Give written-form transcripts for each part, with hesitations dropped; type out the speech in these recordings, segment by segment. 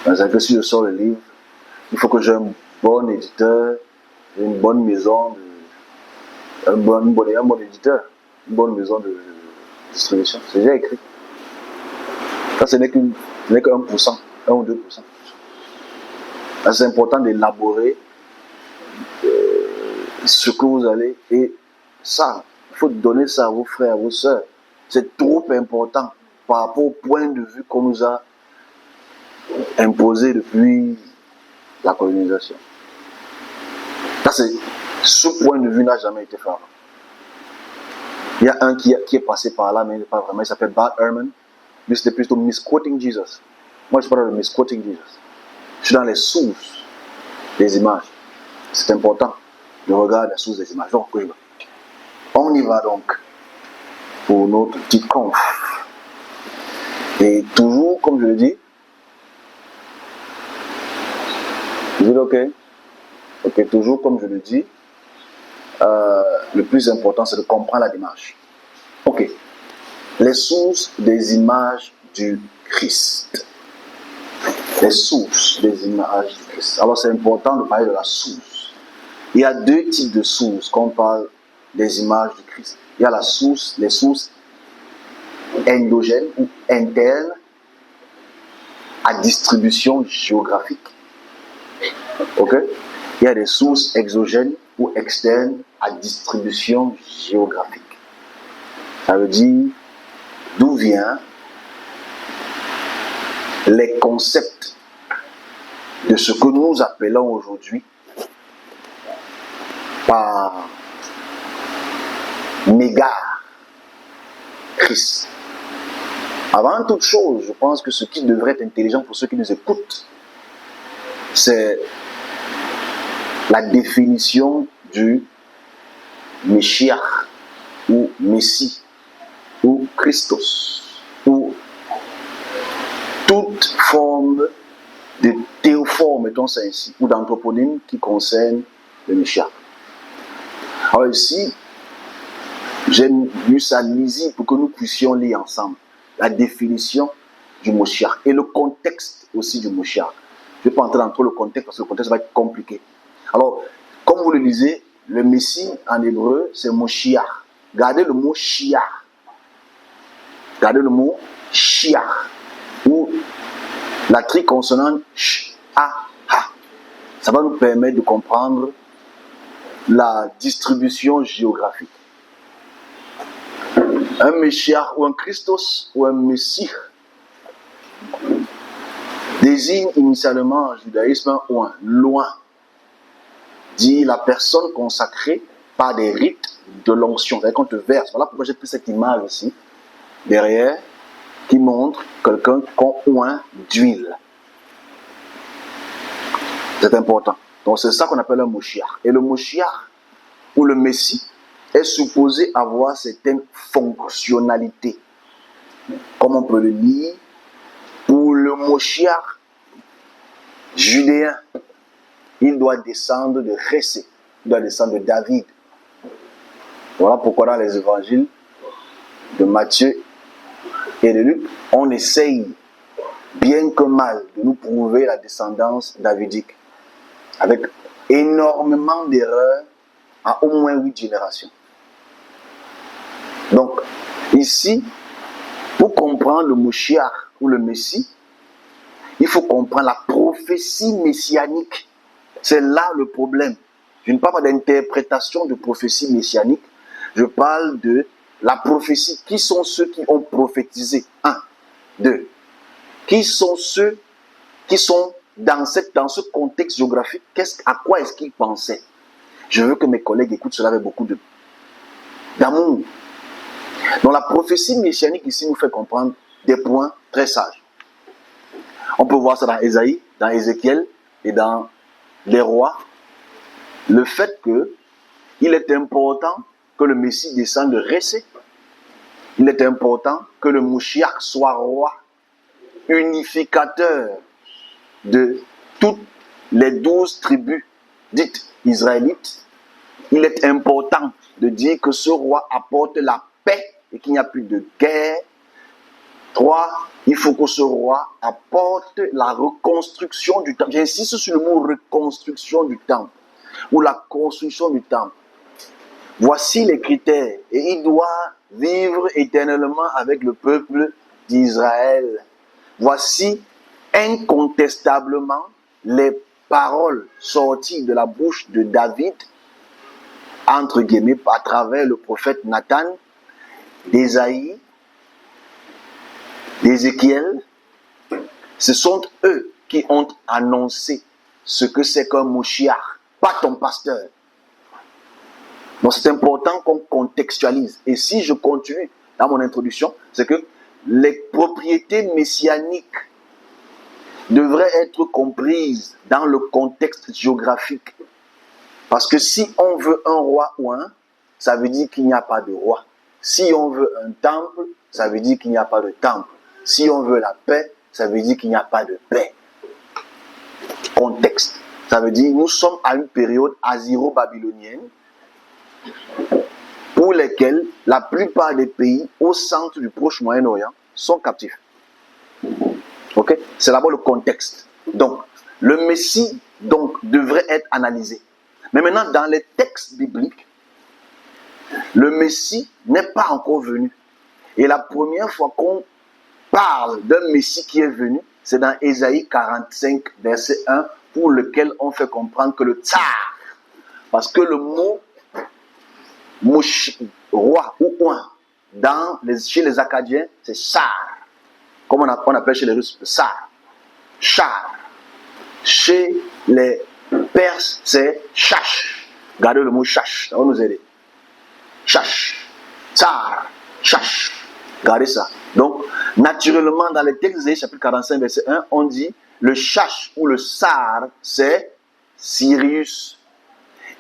C'est-à-dire que si je sors le livre, il faut que j'ai un bon éditeur, une bonne maison, un bon éditeur, une bonne maison de distribution. C'est déjà écrit. Ça, ce n'est que 1%, 1 ou 2%. Là, c'est important d'élaborer ce que vous allez. Et ça, il faut donner ça à vos frères, à vos sœurs. C'est trop important par rapport au point de vue qu'on nous a imposé depuis la colonisation. Ça, ce point de vue n'a jamais été fait avant. Il y a un qui est passé par là, mais il n'est pas vraiment. Il s'appelle Bart Ehrman. Lui, c'était plutôt misquoting Jesus. Moi, je parle de misquoting Jesus. Je suis dans les sources des images. C'est important de regarder la source des images. Donc, on y va donc pour notre petite conf. Et toujours, comme je le dis, vous êtes OK? Ok, toujours comme je le dis, le plus important c'est de comprendre la démarche. Ok, les sources des images du Christ. Les sources des images du Christ. Alors c'est important de parler de la source. Il y a deux types de sources quand on parle des images du Christ. Il y a les sources endogènes ou internes à distribution géographique. Ok? Il y a des sources exogènes ou externes à distribution géographique. Ça veut dire d'où viennent les concepts de ce que nous appelons aujourd'hui par méga Christ. Avant toute chose, je pense que ce qui devrait être intelligent pour ceux qui nous écoutent, c'est la définition du Meshiach ou Messie ou Christos ou toute forme de théoforme, mettons ça ainsi, ou d'anthroponyme qui concerne le Meshiach. Alors ici, j'ai lu ça lisible pour que nous puissions lire ensemble la définition du Meshiach et le contexte aussi du Meshiach. Je ne vais pas entrer dans trop le contexte parce que le contexte va être compliqué. Alors, comme vous le lisez, le Messie en hébreu, c'est Moshiach. Gardez le mot Shiach. Gardez le mot Shiach. Ou la triconsonante Sh, A, Ha. Ça va nous permettre de comprendre la distribution géographique. Un Meshiach ou un Christos ou un Messie désigne initialement en judaïsme un oint, loin, dit la personne consacrée par des rites de l'onction. C'est-à-dire qu'on te verse. Voilà pourquoi j'ai pris cette image ici, derrière, qui montre quelqu'un qu'on oint d'huile. C'est important. Donc c'est ça qu'on appelle un Moshiach. Et le Moshiach, ou le Messie, est supposé avoir certaines fonctionnalités. Comme on peut le lire, pour le Moshiach judéen, il doit descendre de Jessé, il doit descendre de David. Voilà pourquoi dans les évangiles de Matthieu et de Luc, on essaye, bien que mal, de nous prouver la descendance davidique, avec énormément d'erreurs à au moins 8 générations. Donc, ici, pour comprendre le Moshiach ou le Messie, il faut comprendre la prophétie messianique. C'est là le problème. Je ne parle pas d'interprétation de prophétie messianique, je parle de la prophétie. Qui sont ceux qui ont prophétisé? 1, 2. Qui sont ceux qui sont dans ce contexte géographique? À quoi est-ce qu'ils pensaient? Je veux que mes collègues écoutent cela avec beaucoup d'amour. Donc la prophétie messianique ici nous fait comprendre des points très sages. On peut voir ça dans Ésaïe, dans Ézéchiel et dans les rois. Le fait qu'il est important que le Messie descende de Jessé. Il est important que le Moshiach soit roi, unificateur de toutes les 12 tribus dites israélites. Il est important de dire que ce roi apporte la paix et qu'il n'y a plus de guerre. 3, Il faut que ce roi apporte la reconstruction du temple. J'insiste sur le mot reconstruction du temple, ou la construction du temple. Voici les critères, et il doit vivre éternellement avec le peuple d'Israël. Voici incontestablement les paroles sorties de la bouche de David, entre guillemets, à travers le prophète Nathan, d'Ésaïe, d'Ézéchiel. Ce sont eux qui ont annoncé ce que c'est qu'un Moshiach, pas ton pasteur. Donc c'est important qu'on contextualise. Et si je continue dans mon introduction, c'est que les propriétés messianiques devraient être comprises dans le contexte géographique. Parce que si on veut un roi ou un, ça veut dire qu'il n'y a pas de roi. Si on veut un temple, ça veut dire qu'il n'y a pas de temple. Si on veut la paix, ça veut dire qu'il n'y a pas de paix. Contexte. Ça veut dire nous sommes à une période assyro-babylonienne pour lesquelles la plupart des pays au centre du Proche Moyen-Orient sont captifs. Ok? C'est d'abord le contexte. Donc, le Messie devrait être analysé. Mais maintenant, dans les textes bibliques, le Messie n'est pas encore venu. Et la première fois qu'on parle d'un Messie qui est venu, c'est dans Ésaïe 45, verset 1, pour lequel on fait comprendre que le tsar, parce que le mot roi ou oin, chez les Acadiens, c'est char, comme on appelle chez les Russes, tsar, char. Chez les Perses, c'est chash. Regardez le mot chash, ça va nous aider. Chash, tsar, chash. Regardez ça. Donc, naturellement, dans les textes d'Ésaïe, chapitre 45, verset 1, on dit le chash ou le sar, c'est Sirius.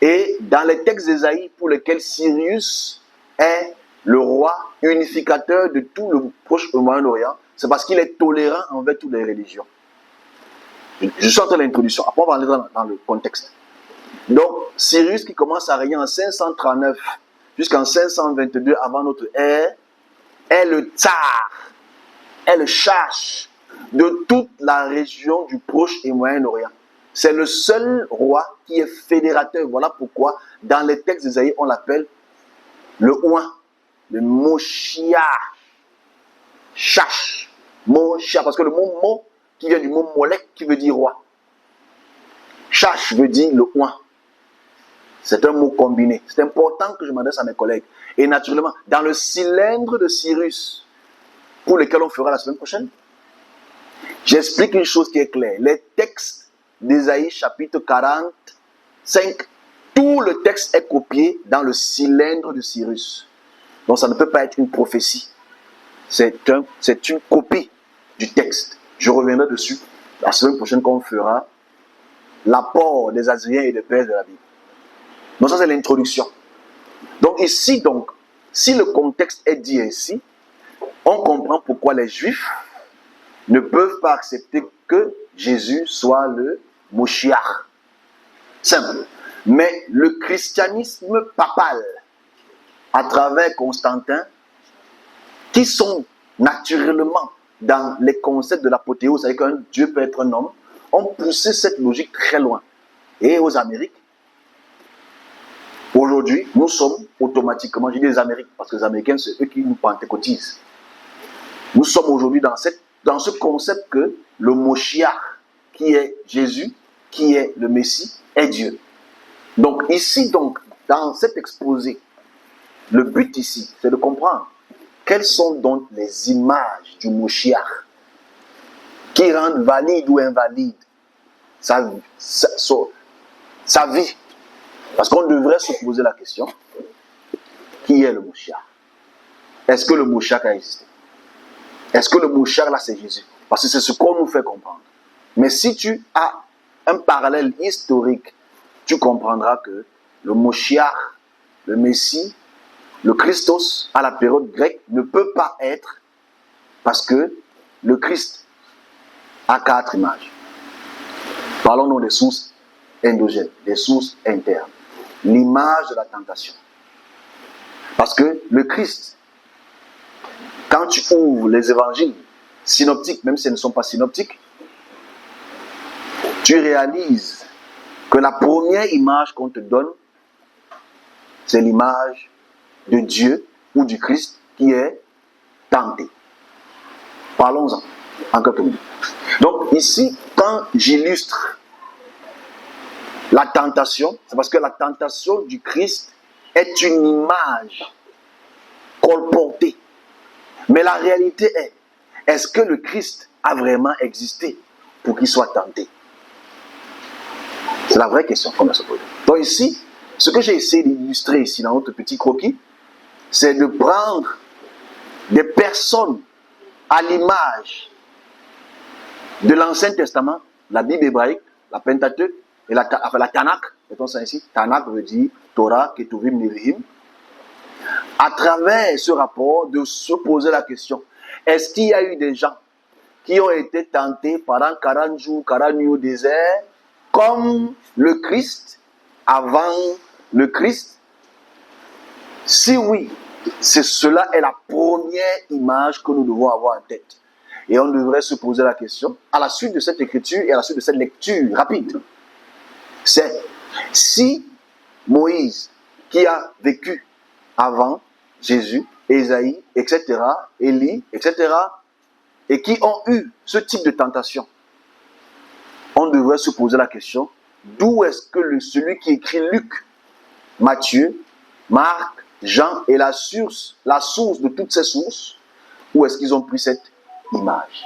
Et dans les textes d'Ésaïe, pour lesquels Sirius est le roi unificateur de tout le Proche Moyen-Orient, c'est parce qu'il est tolérant envers toutes les religions. Je sors de l'introduction, après on va aller dans le contexte. Donc, Cyrus qui commence à régner en 539 jusqu'en 522 avant notre ère, est le tsar, est le chash de toute la région du Proche et Moyen-Orient. C'est le seul roi qui est fédérateur. Voilà pourquoi dans les textes d'Ésaïe, on l'appelle le ouin, le Moshiach, chash, Moshiach, parce que le mot mo qui vient du mot molek qui veut dire roi. Chash veut dire le ouin. C'est un mot combiné. C'est important que je m'adresse à mes collègues. Et naturellement, dans le cylindre de Cyrus, pour lequel on fera la semaine prochaine, j'explique une chose qui est claire. Les textes d'Ésaïe chapitre 45, tout le texte est copié dans le cylindre de Cyrus. Donc ça ne peut pas être une prophétie. C'est une copie du texte. Je reviendrai dessus la semaine prochaine quand on fera l'apport des Assyriens et des Perses de la Bible. Donc ça c'est l'introduction. Donc ici, si le contexte est dit ainsi, on comprend pourquoi les Juifs ne peuvent pas accepter que Jésus soit le Moshiach. Simple. Mais le christianisme papal, à travers Constantin, qui sont naturellement dans les concepts de l'apothéose, c'est-à-dire qu'un Dieu peut être un homme, ont poussé cette logique très loin. Et aux Amériques, aujourd'hui, nous sommes automatiquement, je dis les Amériques, parce que les Américains, c'est eux qui nous pentecôtisent. Nous sommes aujourd'hui dans ce concept que le Moshiach, qui est Jésus, qui est le Messie, est Dieu. Donc ici, dans cet exposé, le but ici, c'est de comprendre quelles sont donc les images du Moshiach qui rendent valide ou invalide sa vie. Parce qu'on devrait se poser la question, qui est le Moshiach? Est-ce que le Moshiach a existé? Est-ce que le Moshiach là c'est Jésus? Parce que c'est ce qu'on nous fait comprendre. Mais si tu as un parallèle historique, tu comprendras que le Moshiach, le Messie, le Christos, à la période grecque, ne peut pas être parce que le Christ a 4 images. Parlons-nous des sources endogènes, des sources internes. L'image de la tentation. Parce que le Christ, quand tu ouvres les évangiles, synoptiques, même si elles ne sont pas synoptiques, tu réalises que la première image qu'on te donne, c'est l'image de Dieu ou du Christ qui est tenté. Parlons-en en quelques minutes. Donc ici, quand j'illustre la tentation, c'est parce que la tentation du Christ est une image colportée. Mais la réalité est-ce que le Christ a vraiment existé pour qu'il soit tenté? C'est la vraie question qu'on a se poser. Donc ici, ce que j'ai essayé d'illustrer ici dans notre petit croquis, c'est de prendre des personnes à l'image de l'Ancien Testament, la Bible hébraïque, la Pentateuque et la Tanakh, mettons ça ici. Tanakh veut dire Torah, Ketuvim, Nevi'im. À travers ce rapport, de se poser la question, est-ce qu'il y a eu des gens qui ont été tentés pendant 40 jours, 40 nuits au désert, comme le Christ, avant le Christ? Si oui, cela est la première image que nous devons avoir en tête. Et on devrait se poser la question, à la suite de cette écriture et à la suite de cette lecture rapide, c'est si Moïse, qui a vécu avant Jésus, Ésaïe, etc., Élie, etc., et qui ont eu ce type de tentation, on devrait se poser la question, d'où est-ce que celui qui écrit Luc, Matthieu, Marc, Jean est la source de toutes ces sources, où est-ce qu'ils ont pris cette image?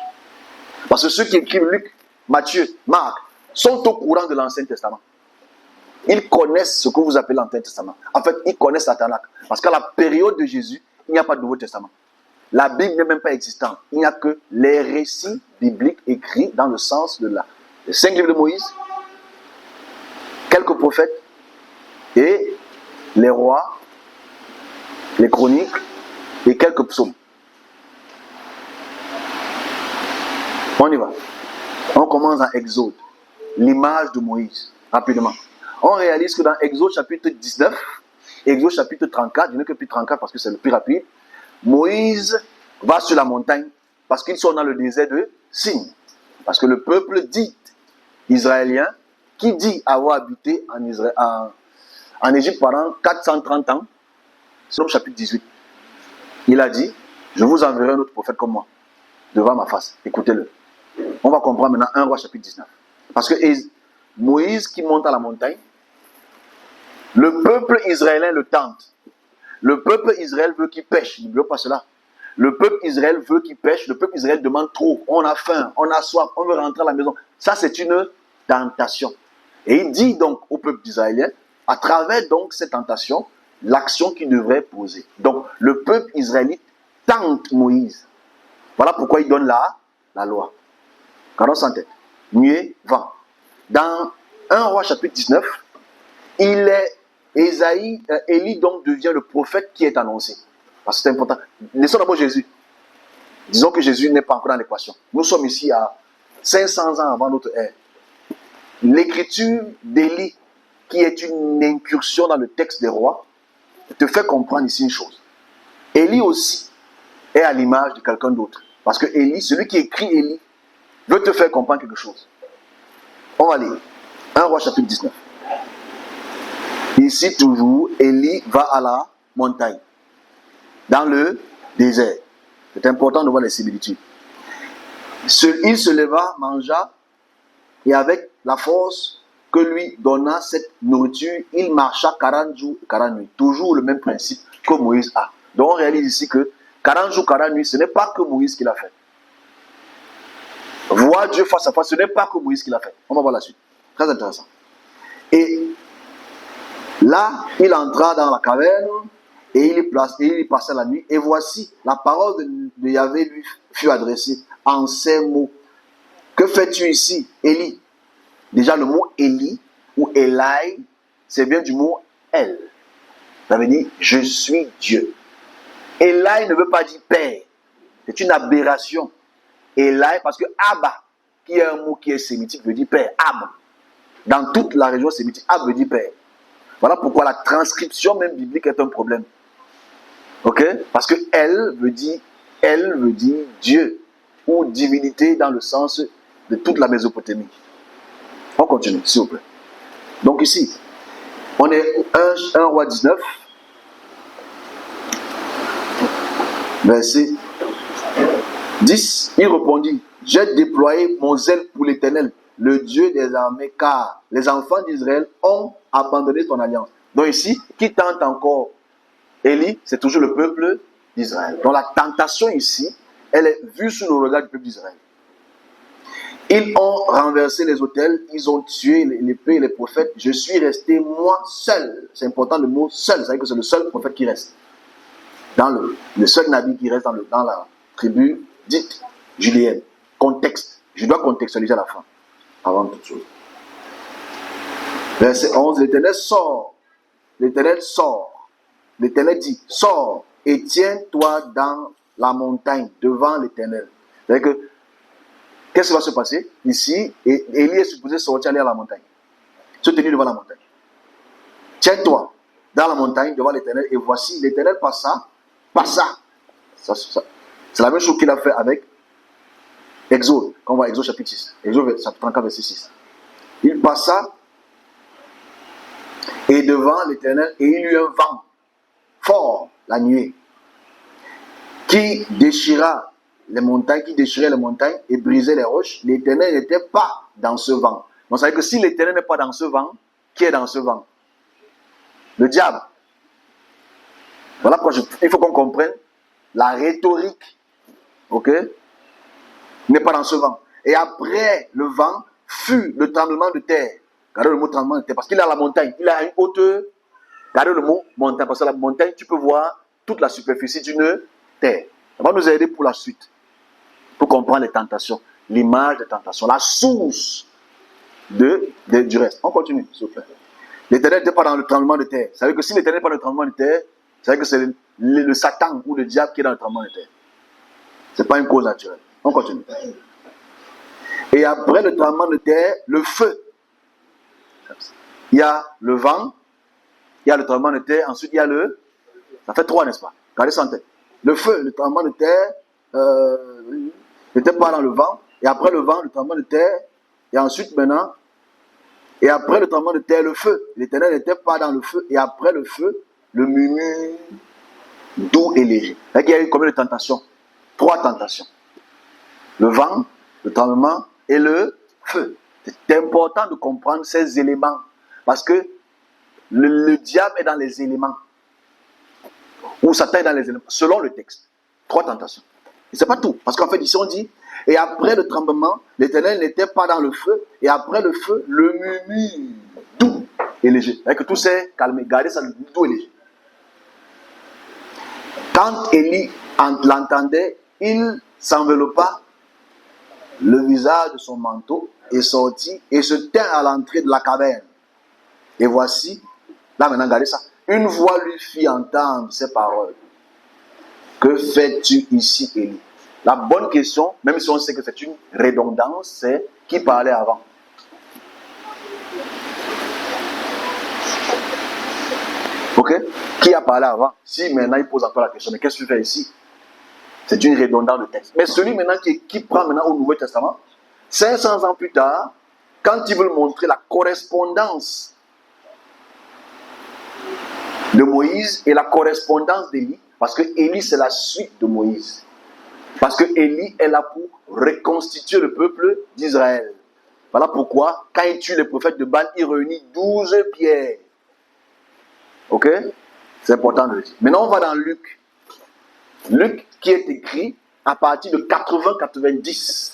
Parce que ceux qui écrivent Luc, Matthieu, Marc, sont au courant de l'Ancien Testament. Ils connaissent ce que vous appelez l'Ancien Testament. En fait, ils connaissent la Tanakh. Parce qu'à la période de Jésus, il n'y a pas de Nouveau Testament. La Bible n'est même pas existante. Il n'y a que les récits bibliques écrits dans le sens de les 5 livres de Moïse, quelques prophètes et les rois, les chroniques et quelques psaumes. On y va. On commence dans Exode, l'image de Moïse, rapidement. On réalise que dans Exode chapitre 19, Exode chapitre 34, je n'ai que plus 34 parce que c'est le plus rapide, Moïse va sur la montagne parce qu'ils sont dans le désert de Sin. Parce que le peuple dit israélien, qui dit avoir habité en Égypte pendant 430 ans, c'est le chapitre 18. Il a dit, je vous enverrai un autre prophète comme moi, devant ma face. Écoutez-le. On va comprendre maintenant 1 roi chapitre 19. Parce que Moïse qui monte à la montagne, le peuple israélien le tente. Le peuple Israël veut qu'il pêche. N'oublions pas cela. Le peuple Israël veut qu'il pêche. Le peuple Israël demande trop. On a faim, on a soif, on veut rentrer à la maison. Ça, c'est une tentation. Et il dit donc au peuple israélien, à travers donc cette tentation, l'action qu'il devrait poser. Donc, le peuple israélite tente Moïse. Voilà pourquoi il donne la loi. Quand on s'entête. Nuée, vent. Dans 1 roi chapitre 19, Élie donc devient le prophète qui est annoncé. Parce que c'est important. Laissons d'abord Jésus. Disons que Jésus n'est pas encore dans l'équation. Nous sommes ici à 500 ans avant notre ère. L'écriture d'Élie, qui est une incursion dans le texte des rois, te fait comprendre ici une chose. Élie aussi est à l'image de quelqu'un d'autre. Parce que Élie, celui qui écrit Élie, veut te faire comprendre quelque chose. On va lire. 1 roi chapitre 19. Ici toujours, Élie va à la montagne, dans le désert. C'est important de voir les similitudes. Il se leva, mangea, et avec la force que lui donna cette nourriture, il marcha 40 jours, 40 nuits. Toujours le même principe que Moïse a. Donc on réalise ici que 40 jours, 40 nuits, ce n'est pas que Moïse qui l'a fait. Voir Dieu face à face, ce n'est pas que Moïse qui l'a fait. On va voir la suite. Très intéressant. Et là, il entra dans la caverne et il y passa la nuit. Et voici, la parole de Yahvé lui fut adressée en ces mots. Que fais-tu ici, Élie? Déjà, le mot Élie ou Eli, c'est bien du mot El. Ça veut dire je suis Dieu. Eli ne veut pas dire père. C'est une aberration. Eli, parce que Abba, qui est un mot qui est sémitique, veut dire père. Ab. Dans toute la région sémitique, Ab veut dire père. Voilà pourquoi la transcription même biblique est un problème. Ok? Parce que elle veut dire Dieu ou divinité dans le sens de toute la Mésopotamie. On continue, s'il vous plaît. Donc ici, on est 1 roi 19, verset 10. Il répondit, j'ai déployé mon zèle pour l'Éternel, le Dieu des armées, car les enfants d'Israël ont abandonné ton alliance. Donc ici, qui tente encore Élie, c'est toujours le peuple d'Israël. Donc la tentation ici, elle est vue sous le regard du peuple d'Israël. Ils ont renversé les autels, ils ont tué l'épée et les prophètes. Je suis resté moi seul. C'est important le mot seul, c'est-à-dire que c'est le seul prophète qui reste. Le seul nabi qui reste dans la tribu dite julienne. Contexte. Je dois contextualiser à la fin, avant toute chose. Verset 11, l'Éternel sort. L'Éternel sort. L'Éternel dit, sors et tiens-toi dans la montagne devant l'Éternel. C'est-à-dire que qu'est-ce qui va se passer? Ici, Élie est supposé sortir aller à la montagne. Se tenir devant la montagne. Tiens-toi dans la montagne devant l'Éternel. Et voici, l'Éternel passa. C'est la même chose qu'il a fait avec Exode. Quand on voit Exode chapitre 6. Exode chapitre 34, verset 6. Il passa et devant l'Éternel, et il y eut un vent fort la nuit qui déchira les montagnes, et brisait les roches. L'Éternel n'était pas dans ce vent. Donc ça veut dire que si l'Éternel n'est pas dans ce vent, qui est dans ce vent? Le diable. Voilà pourquoi il faut qu'on comprenne la rhétorique. Ok? Il n'est pas dans ce vent. Et après le vent fut le tremblement de terre. Regardez le mot tremblement de terre, parce qu'il est à la montagne. Il est à une hauteur. Regardez le mot montagne, parce que la montagne, tu peux voir toute la superficie d'une terre. Ça va nous aider pour la suite. Pour comprendre les tentations, l'image des tentations, la source du reste. On continue, s'il vous plaît. L'Éternel n'était pas dans le tremblement de terre. Ça veut dire que si l'Éternel n'est pas dans le tremblement de terre, ça veut dire que c'est le Satan ou le diable qui est dans le tremblement de terre. Ce n'est pas une cause naturelle. On continue. Et après le tremblement de terre, le feu. Il y a le vent, il y a le tremblement de terre, ensuite il y a le... Ça fait 3, n'est-ce pas? Gardez ça en tête. Le feu, le tremblement de terre, n'était pas dans le vent, et après le vent, le tremblement de terre, et ensuite maintenant, et après le tremblement de terre, le feu. L'Éternel n'était pas dans le feu, et après le feu, le murmure doux et léger. Il y a eu combien de tentations? 3 tentations. Le vent, le tremblement et le feu. C'est important de comprendre ces éléments, parce que le diable est dans les éléments, ou Satan est dans les éléments, selon le texte. 3 tentations. Et c'est pas tout. Parce qu'en fait, ici on dit, et après le tremblement, l'Éternel n'était pas dans le feu, et après le feu, le murmure doux et léger. C'est-à-dire que tout s'est calmé. Gardez ça, doux et léger. Quand Élie l'entendait, il s'enveloppa le visage de son manteau et sortit et se tint à l'entrée de la caverne. Et voici, là maintenant, regardez ça, une voix lui fit entendre ces paroles. Que fais-tu ici, Élie? La bonne question, même si on sait que c'est une redondance, c'est qui parlait avant? Ok? Qui a parlé avant? Si maintenant il pose encore la question, mais qu'est-ce que tu fais ici? C'est une redondance de texte. Mais celui maintenant qui prend maintenant au Nouveau Testament, 500 ans plus tard, quand il veut montrer la correspondance de Moïse et la correspondance d'Élie, parce que Élie c'est la suite de Moïse. Parce que Élie est là pour reconstituer le peuple d'Israël. Voilà pourquoi, quand il tue les prophètes de Baal, il réunit 12 pierres. Ok? C'est important de le dire. Maintenant, on va dans Luc. Luc qui est écrit à partir de 80-90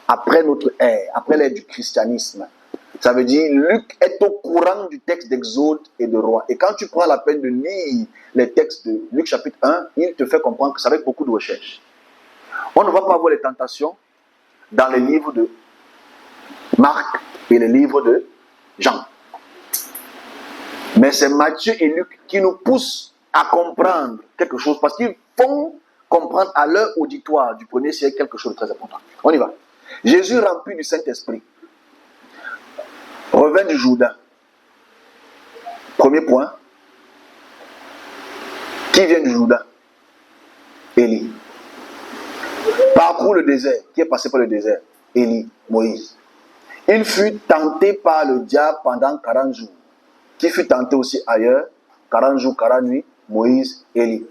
après notre ère, après l'ère du christianisme. Ça veut dire Luc est au courant du texte d'Exode et de Roi. Et quand tu prends la peine de lire les textes de Luc chapitre 1, il te fait comprendre que c'est avec beaucoup de recherche. On ne va pas voir les tentations dans les livres de Marc et les livres de Jean. Mais c'est Matthieu et Luc qui nous poussent à comprendre quelque chose parce qu'ils font comprendre à leur auditoire du premier siècle quelque chose de très important. On y va. Jésus rempli du Saint-Esprit revint du Jourdain. Premier point. Qui vient du Jourdain? Élie. Parcourt le désert. Qui est passé par le désert? Élie, Moïse. Il fut tenté par le diable pendant 40 jours. Qui fut tenté aussi ailleurs? 40 jours, 40 nuits, Moïse, Élie.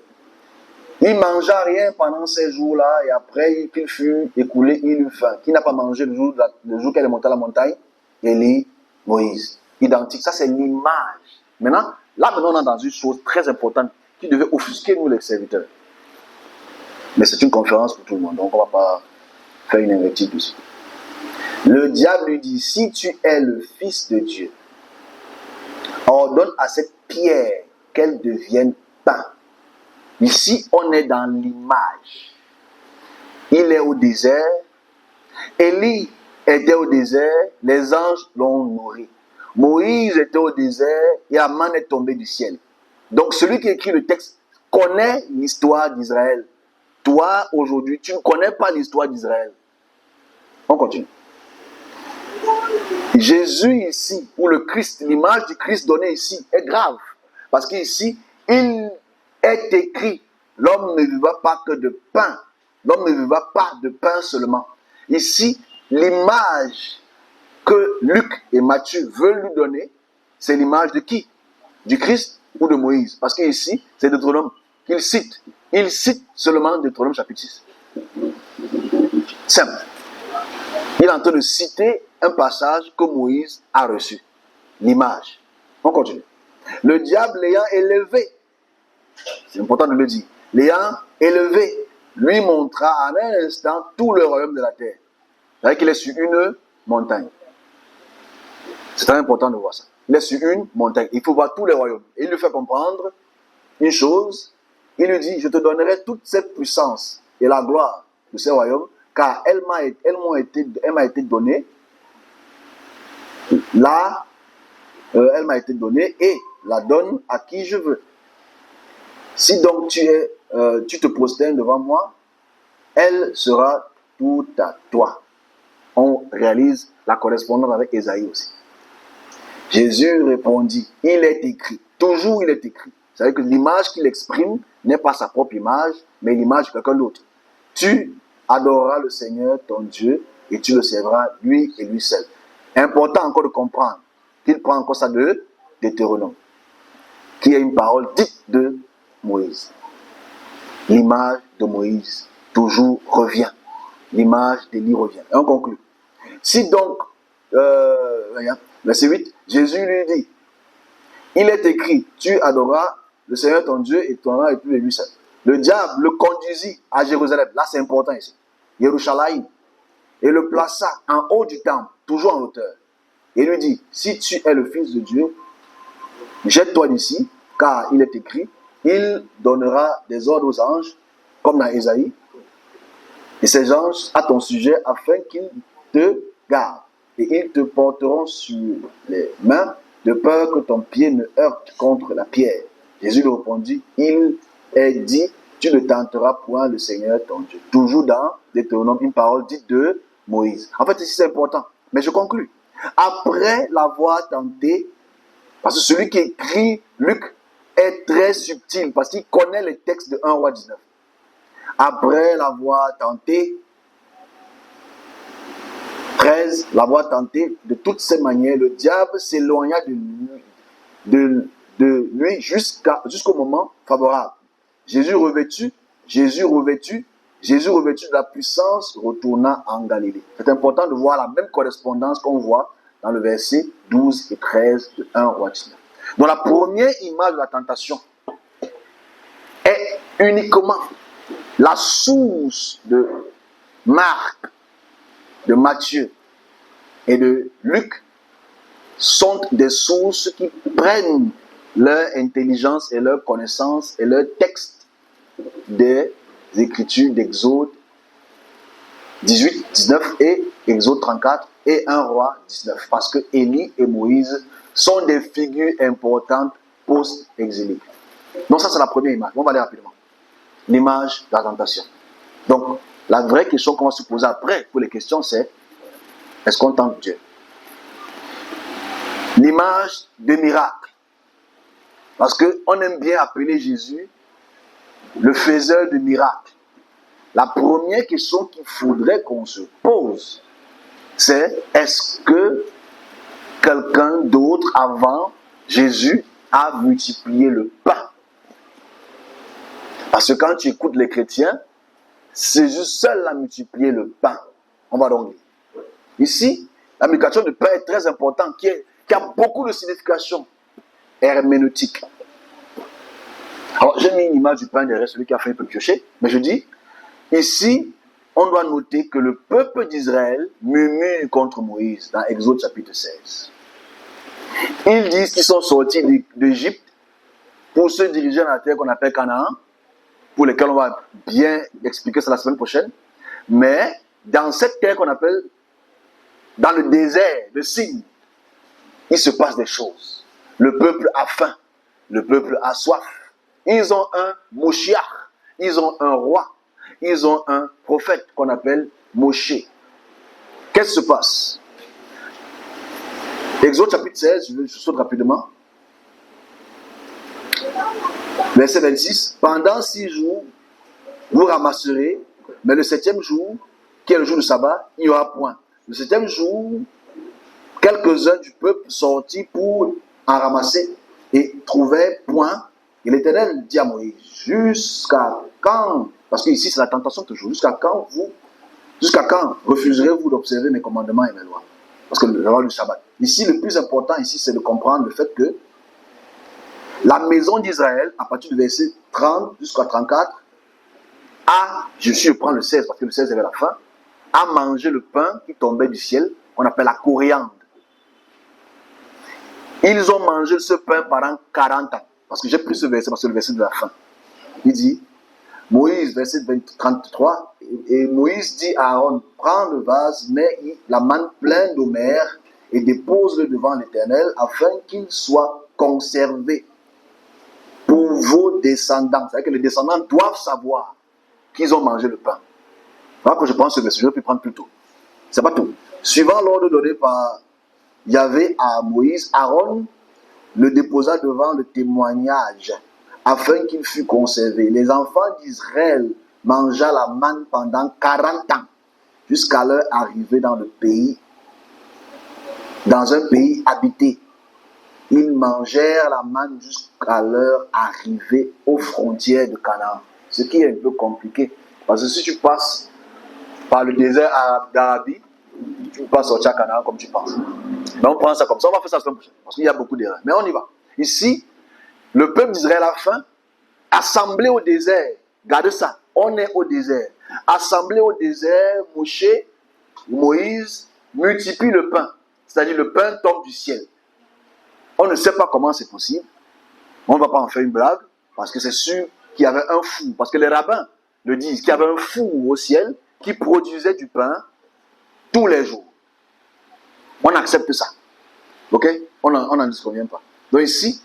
Il ne mangea rien pendant ces jours-là et après qu'il fut écoulé, il eut faim. Qui n'a pas mangé le jour qu'elle est montée à la montagne? Élie, Moïse. Identique. Ça, c'est l'image. Maintenant, on est dans une chose très importante qui devait offusquer nous les serviteurs. Mais c'est une conférence pour tout le monde, donc on ne va pas faire une invective dessus. Le diable lui dit, si tu es le Fils de Dieu, ordonne à cette pierre qu'elle devienne pain. Ici, on est dans l'image. Il est au désert. Élie était au désert. Les anges l'ont nourri. Moïse était au désert et la manne est tombée du ciel. Donc, celui qui écrit le texte connaît l'histoire d'Israël. Toi, aujourd'hui, tu ne connais pas l'histoire d'Israël. On continue. Jésus ici, ou le Christ, l'image du Christ donnée ici, est grave. Parce qu'ici, il est écrit, l'homme ne vivra pas que de pain. L'homme ne vivra pas de pain seulement. Ici, l'image que Luc et Matthieu veulent lui donner, c'est l'image de qui? Du Christ ou de Moïse? Parce qu'ici, c'est Deutéronome qu'il cite. Il cite seulement Deutéronome chapitre 6. Simple. Il est en train de citer un passage que Moïse a reçu. L'image. On continue. Le diable l'ayant élevé, c'est important de le dire, l'ayant élevé, lui montra en un instant tout le royaume de la terre. C'est-à-dire qu'il est sur une montagne. C'est très important de voir ça. Il est sur une montagne. Il faut voir tous les royaumes. Et il lui fait comprendre une chose. Il lui dit, je te donnerai toute cette puissance et la gloire de ces royaumes, car elle m'a été donnée. Là, elle m'a été donnée et la donne à qui je veux. Si donc tu te prosternes devant moi, elle sera tout à toi. On réalise la correspondance avec Ésaïe aussi. Jésus répondit, il est écrit, toujours il est écrit. C'est-à-dire que l'image qu'il exprime n'est pas sa propre image, mais l'image de quelqu'un d'autre. Tu adoreras le Seigneur ton Dieu et tu le serviras lui et lui seul. Important encore de comprendre qu'il prend encore ça de Deutéronome, qui est une parole dite de Moïse. L'image de Moïse toujours revient. L'image d'Élie revient. Et on conclut. Si donc, verset 8, Jésus lui dit, il est écrit, tu adoreras le Seigneur ton Dieu et ton âme et tout et lui seul. Le diable le conduisit à Jérusalem. Là, c'est important ici. Yerushalayim. Et le plaça en haut du temple, toujours en hauteur. Et lui dit, si tu es le Fils de Dieu, jette-toi d'ici, car il est écrit, il donnera des ordres aux anges, comme dans Ésaïe, et ces anges à ton sujet, afin qu'ils te gardent. Et ils te porteront sur les mains, de peur que ton pied ne heurte contre la pierre. Jésus lui répondit, il est dit, tu ne tenteras point le Seigneur ton Dieu. Toujours dans Deutéronome, une parole dite de Moïse. En fait, ici c'est important, mais je conclus. Après l'avoir tenté, parce que celui qui écrit Luc est très subtil, parce qu'il connaît les textes de 1 roi 19. Après l'avoir tenté, 13, l'avoir tenté de toutes ces manières, le diable s'éloigna de lui jusqu'au moment favorable. Jésus revêtu de la puissance retourna en Galilée. C'est important de voir la même correspondance qu'on voit dans le verset 12 et 13 de 1 roi 19. Donc la première image de la tentation est uniquement la source de Marc, de Matthieu et de Luc sont des sources qui prennent leur intelligence et leur connaissance et leur texte des Écritures d'Exode 18, 19 et Exode 34 et 1 roi 19. Parce que Élie et Moïse sont des figures importantes post-exiliques. Donc ça c'est la première image. On va aller rapidement. L'image de la tentation. Donc la vraie question qu'on va se poser après pour les questions c'est, est-ce qu'on tente Dieu? L'image de miracle. Parce qu'on aime bien appeler Jésus le faiseur de miracles. La première question qu'il faudrait qu'on se pose, c'est est-ce que quelqu'un d'autre avant Jésus a multiplié le pain? Parce que quand tu écoutes les chrétiens, c'est juste seul à multiplier le pain. On va donc lire. Ici, la multiplication du pain est très importante, qui a beaucoup de signification herméneutique. Alors, j'ai mis une image du pain derrière celui qui a fait un peu piocher, mais je dis, ici, on doit noter que le peuple d'Israël murmure contre Moïse dans Exode chapitre 16. Ils disent qu'ils sont sortis d'Égypte pour se diriger dans la terre qu'on appelle Canaan, pour lesquels on va bien expliquer ça la semaine prochaine. Mais dans cette terre qu'on appelle, dans le désert, le Sin, il se passe des choses. Le peuple a faim, le peuple a soif. Ils ont un Moshiach, ils ont un roi, ils ont un prophète qu'on appelle Moshe. Qu'est-ce qui se passe? Exode chapitre 16, je saute rapidement. Verset 26. Pendant 6 jours, vous ramasserez, mais le 7e jour, qui est le jour du sabbat, il n'y aura point. Le 7e jour, quelques-uns du peuple sortis pour en ramasser et trouvaient point. Et l'Éternel dit à Moïse, jusqu'à quand, parce que ici c'est la tentation toujours, jusqu'à quand refuserez-vous d'observer mes commandements et mes lois? Parce que le loi du sabbat. Ici, le plus important ici, c'est de comprendre le fait que la maison d'Israël, à partir du verset 30 jusqu'à 34, je prends le 16 parce que le 16 est vers la fin, a mangé le pain qui tombait du ciel, qu'on appelle la coriandre. Ils ont mangé ce pain pendant 40 ans. Parce que j'ai pris ce verset, parce que c'est le verset de la fin. Il dit, Moïse, verset 33, et Moïse dit à Aaron, prends le vase, mets la manne pleine d'homère et dépose-le devant l'Éternel afin qu'il soit conservé pour vos descendants. C'est-à-dire que les descendants doivent savoir qu'ils ont mangé le pain. Voilà que je pense ce verset, je vais prendre plus tôt. C'est pas tout. Suivant l'ordre donné par Yahvé à Moïse, Aaron le déposa devant le témoignage afin qu'il fût conservé. Les enfants d'Israël mangea la manne pendant 40 ans jusqu'à leur arrivée dans le pays, dans un pays habité. Ils mangèrent la manne jusqu'à leur arrivée aux frontières de Canaan. Ce qui est un peu compliqué. Parce que si tu passes par le désert d'Arabie, tu ne peux pas sortir à Canaan comme tu penses. Mais on prend ça comme ça, on va faire ça la semaine prochaine. Parce qu'il y a beaucoup d'erreurs. Mais on y va. Ici, le peuple d'Israël a faim, assemblé au désert. Regardez ça, on est au désert. Assemblé au désert, Moïse multiplie le pain. C'est-à-dire le pain tombe du ciel. On ne sait pas comment c'est possible. On ne va pas en faire une blague, parce que c'est sûr qu'il y avait un four. Parce que les rabbins le disent, qu'il y avait un four au ciel qui produisait du pain tous les jours. On accepte ça. Ok? On n'en disconvient pas. Donc ici,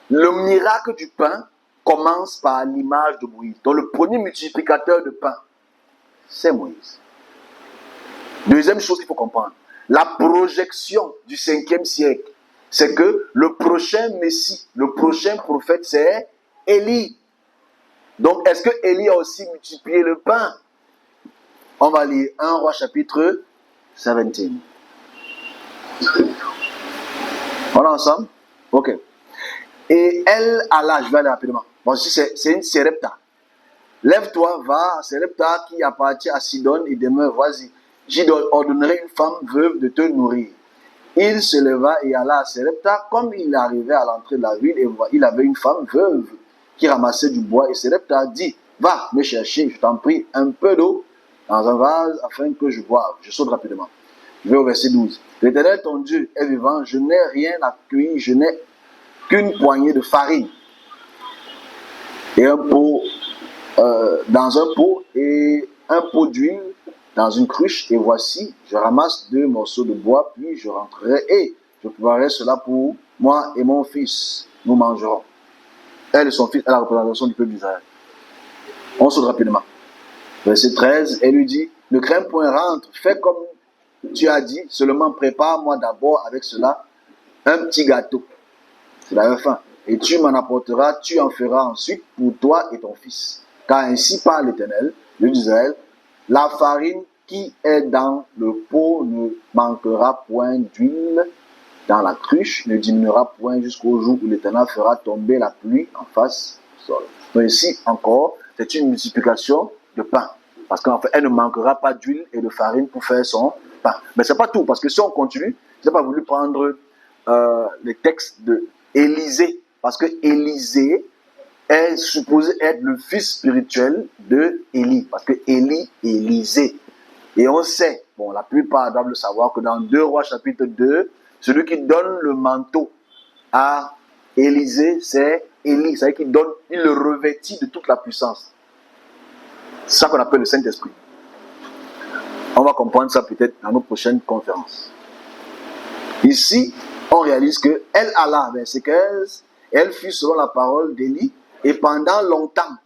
le miracle du pain commence par l'image de Moïse. Donc le premier multiplicateur de pain, c'est Moïse. Deuxième chose qu'il faut comprendre, la projection du 5e siècle, c'est que le prochain Messie, le prochain prophète, c'est Élie. Donc, est-ce que Élie a aussi multiplié le pain? On va lire 1 Roi chapitre 17. On est ensemble? Ok. Et elle alla, je vais aller rapidement. Bon, ici c'est une Sérepta. Lève-toi, va à Sérepta qui appartient à Sidon et demeure, vas-y. J'y ordonnerai une femme veuve de te nourrir. Il se leva et alla à Sérepta. Comme il arrivait à l'entrée de la ville, et il avait une femme veuve qui ramassait du bois. Et Sérepta dit, va me chercher, je t'en prie, un peu d'eau dans un vase afin que je boive. Je saute rapidement. Je vais au verset 12. L'Éternel ton Dieu est vivant, je n'ai rien à cuire, je n'ai qu'une poignée de farine et un pot dans un pot et un pot d'huile dans une cruche, et voici, je ramasse 2 morceaux de bois, puis je rentrerai et je préparerai cela pour moi et mon fils. Nous mangerons. Elle et son fils est la représentation du peuple d'Israël. On saute rapidement. Verset 13, elle lui dit, ne crains point, rentre, fais comme tu as dit, seulement prépare-moi d'abord avec cela un petit gâteau. C'est la fin. Et tu m'en apporteras, tu en feras ensuite pour toi et ton fils. Car ainsi parle l'Éternel, Dieu d'Israël, la farine qui est dans le pot ne manquera point d'huile dans la cruche, ne diminuera point jusqu'au jour où l'Éternel fera tomber la pluie en face du sol. Donc ici encore, c'est une multiplication de pain. Parce qu'en fait, elle ne manquera pas d'huile et de farine pour faire son pain. Mais ce n'est pas tout, parce que si on continue, je n'ai pas voulu prendre les textes d'Élisée, parce que Élisée est supposé être le fils spirituel de Élie, parce que Élie est Élisée. Et on sait, bon, la plupart doivent le savoir, que dans 2 Rois chapitre 2, celui qui donne le manteau à Élisée, c'est Élie. C'est-à-dire qu'il le revêtit de toute la puissance. C'est ça qu'on appelle le Saint-Esprit. On va comprendre ça peut-être dans nos prochaines conférences. Ici, on réalise que elle alla, verset 15, elle fut selon la parole d'Élie, et pendant longtemps,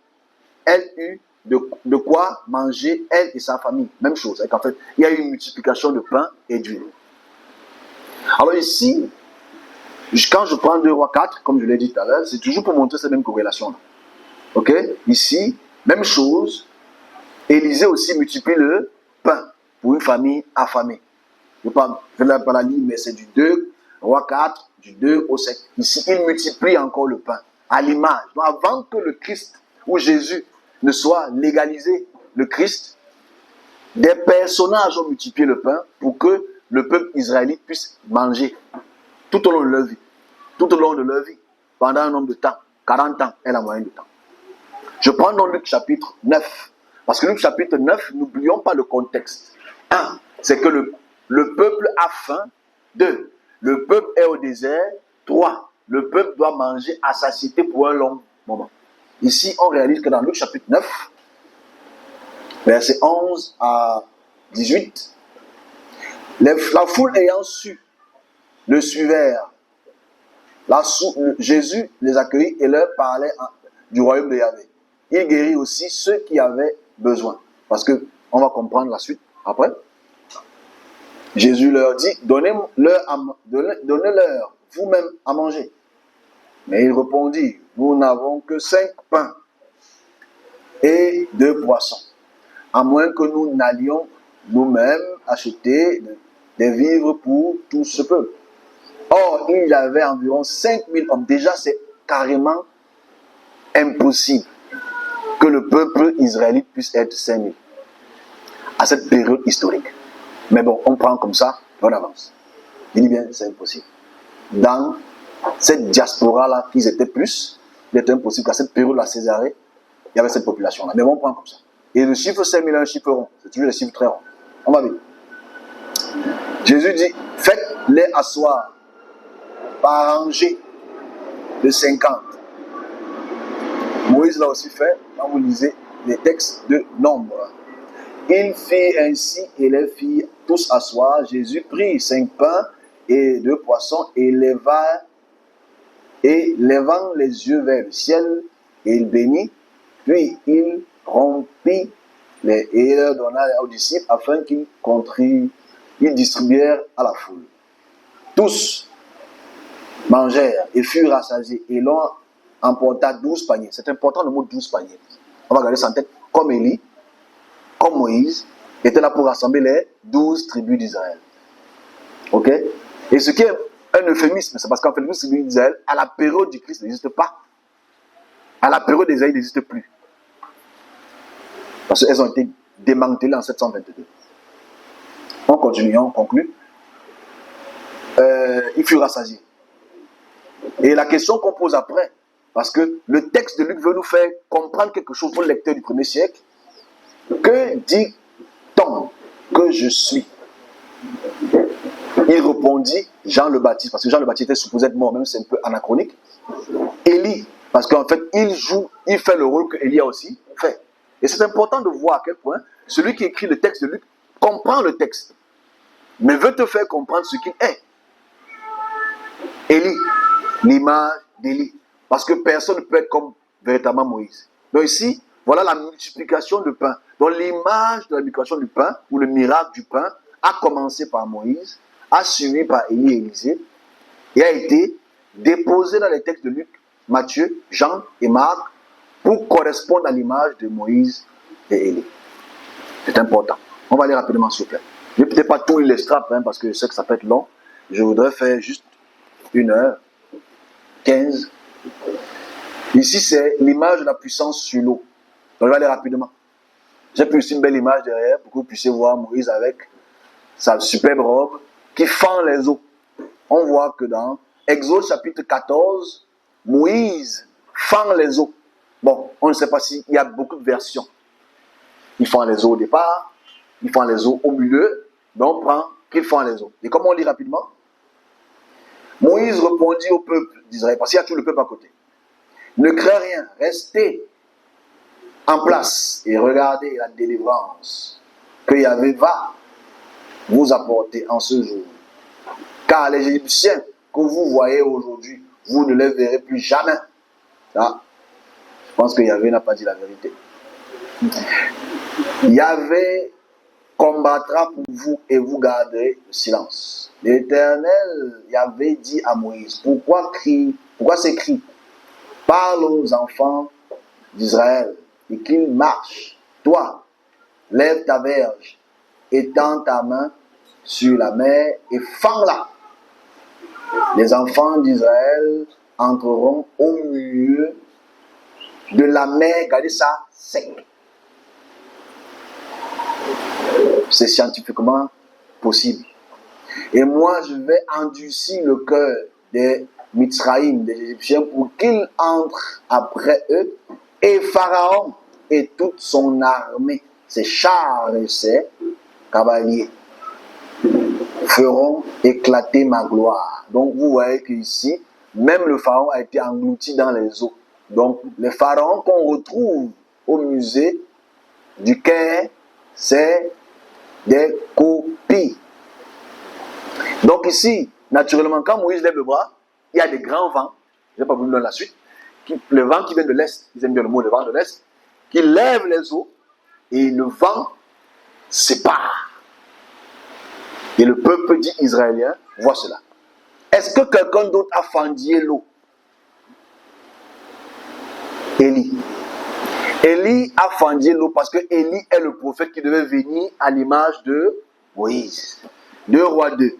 elle eut de quoi manger, elle et sa famille. Même chose. En fait, il y a eu une multiplication de pain et d'huile. Alors ici, quand je prends 2 Rois 4, comme je l'ai dit tout à l'heure, c'est toujours pour montrer cette même corrélation. Ok? Ici, même chose, Élisée aussi multiplie le pain pour une famille affamée. Je ne vais pas la lire, mais c'est du 2 Rois 4, du 2 au 7. Ici, il multiplie encore le pain à l'image. Donc avant que le Christ ou Jésus ne soit légalisé, le Christ, des personnages ont multiplié le pain pour que le peuple israélite puisse manger tout au long de leur vie. Tout au long de leur vie, pendant un nombre de temps, 40 ans est la moyenne de temps. Je prends donc Luc chapitre 9, parce que Luc chapitre 9, n'oublions pas le contexte. 1, c'est que le peuple a faim. 2, le peuple est au désert. 3, le peuple doit manger à satiété pour un long moment. Ici, on réalise que dans Luc chapitre 9, versets 11 à 18, la foule ayant su, le suivèrent. Jésus les accueillit et leur parlait du royaume de Yahvé. Il guérit aussi ceux qui avaient besoin. Parce que, on va comprendre la suite après. Jésus leur dit, donnez-leur vous-même à manger. Mais ils répondirent, nous n'avons que 5 pains et 2 poissons. À moins que nous n'allions nous-mêmes acheter des vivres pour tout ce peuple. Or, il y avait environ 5000 hommes. Déjà, c'est carrément impossible que le peuple israélite puisse être 5000 à cette période historique. Mais bon, on prend comme ça, on avance. Il dit bien, c'est impossible. Dans cette diaspora-là, qu'ils étaient plus, il était impossible qu'à cette période-là, Césarée, il y avait cette population-là. Mais bon, on prend comme ça. Et le chiffre 5000 est un chiffre rond. C'est toujours le chiffre très rond. On va vite. Jésus dit, faites-les asseoir par rangée de 50. Moïse l'a aussi fait quand vous lisez les textes de Nombre. Il fit ainsi et les fit tous asseoir. Jésus prit 5 pains et 2 poissons et levant les yeux vers le ciel, et il bénit, puis il rompit et il leur donna aux disciples afin qu'ils distribuèrent à la foule. Tous mangèrent et furent rassasiés et l'on emporta 12 paniers. C'est important le mot 12 paniers. On va garder ça en tête. Comme Élie, comme Moïse, était là pour rassembler les 12 tribus d'Israël. Ok? Et ce qui est un euphémisme, c'est parce qu'en fait, les 12 tribus d'Israël, à la période du Christ, n'existe pas. À la période d'Isaïe, n'existe plus. Parce qu'elles ont été démantelées en 722. On continue, on conclut. Il fut rassasié. Et la question qu'on pose après, parce que le texte de Luc veut nous faire comprendre quelque chose pour le lecteur du 1er siècle. Que dit-on que je suis? Il répondit Jean le Baptiste, parce que Jean le Baptiste était supposé être mort, même si c'est un peu anachronique. Élie, parce qu'en fait, il fait le rôle que Élie a aussi fait. Et c'est important de voir à quel point celui qui écrit le texte de Luc comprend le texte, mais veut te faire comprendre ce qu'il est. Élie, l'image d'Élie. Parce que personne ne peut être comme véritablement Moïse. Donc ici, voilà la multiplication du pain. Donc l'image de la multiplication du pain, ou le miracle du pain, a commencé par Moïse, a suivi par Élie et Élisée, et a été déposé dans les textes de Luc, Matthieu, Jean et Marc, pour correspondre à l'image de Moïse et Élie. C'est important. On va aller rapidement, s'il vous plaît. Je ne vais peut-être pas tout lire les straps, parce que je sais que ça peut être long. Je voudrais faire juste 1h15. Ici, c'est l'image de la puissance sur l'eau. Donc, je vais aller rapidement. J'ai pris aussi une belle image derrière pour que vous puissiez voir Moïse avec sa superbe robe qui fend les eaux. On voit que dans Exode chapitre 14, Moïse fend les eaux. Bon, on ne sait pas s'il y a beaucoup de versions. Il fend les eaux au départ, il fend les eaux au milieu, mais on prend qu'il fend les eaux. Et comme on lit rapidement, Moïse répondit au peuple d'Israël, parce qu'il y a tout le peuple à côté. Ne craignez rien, restez en place et regardez la délivrance que Yahvé va vous apporter en ce jour. Car les Égyptiens que vous voyez aujourd'hui, vous ne les verrez plus jamais. Ah, je pense que Yahvé n'a pas dit la vérité. Yahvé combattra pour vous et vous garderez le silence. L'Éternel Yahvé dit à Moïse, pourquoi ces cris? Parle aux enfants d'Israël et qu'ils marchent. Toi, lève ta verge, étends ta main sur la mer et fends-la. Les enfants d'Israël entreront au milieu de la mer, regardez ça, sec. C'est scientifiquement possible. Et moi, je vais endurcir le cœur des Mitzraïm, des Égyptiens, pour qu'ils entrent après eux, et Pharaon et toute son armée, ses chars et ses cavaliers, feront éclater ma gloire. Donc vous voyez qu'ici, même le pharaon a été englouti dans les eaux. Donc les pharaons qu'on retrouve au musée du Caire, c'est des copies. Donc ici, naturellement, quand Moïse lève le bras, il y a des grands vents, je n'ai pas voulu donner la suite, le vent qui vient de l'Est, ils aiment bien le mot, le vent de l'Est, qui lève les eaux, et le vent sépare. Et le peuple dit israélien voit cela. Est-ce que quelqu'un d'autre a fendillé l'eau? Élie. Élie a fendillé l'eau parce que Élie est le prophète qui devait venir à l'image de Moïse. 2 Rois 2.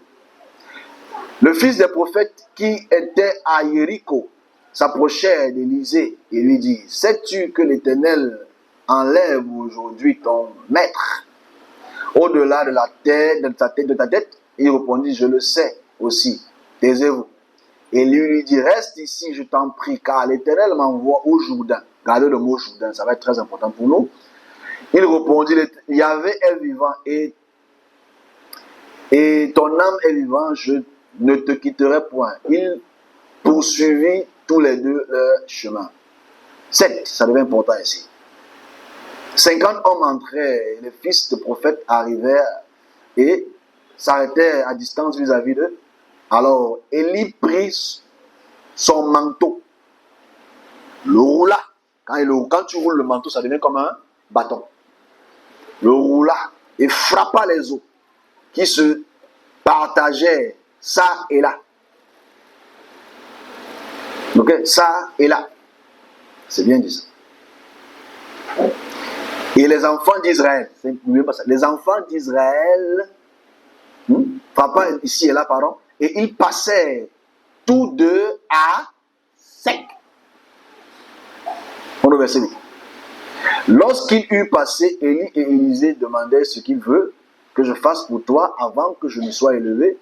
Le fils des prophètes qui était à Jéricho s'approchait d'Élisée et lui dit, sais-tu que l'Éternel enlève aujourd'hui ton maître au-delà de la tête, de ta tête? Il répondit, je le sais aussi, taisez-vous. Et lui dit, reste ici, je t'en prie, car l'Éternel m'envoie au Jourdain. Regardez le mot Jourdain, ça va être très important pour nous. Il répondit, Yahvé est vivant et ton âme est vivant, je ne te quitterai point. Il poursuivit tous les deux leur chemin. 7, ça devient important ici. 50 hommes entraient, les fils de prophètes arrivèrent et s'arrêtèrent à distance vis-à-vis d'eux. Alors, Élie prit son manteau, le roula. Quand tu roules le manteau, ça devient comme un bâton. Le roula et frappa les eaux qui se partageaient ça et là. Ok, ça et là. C'est bien dit ça. Et les enfants d'Israël, les enfants d'Israël, frappa ici et là, pardon, et ils passaient tous deux à sec. On le verset 8. Lorsqu'il eut passé, Élie et Élisée demandaient ce qu'il veut que je fasse pour toi avant que je me sois élevé.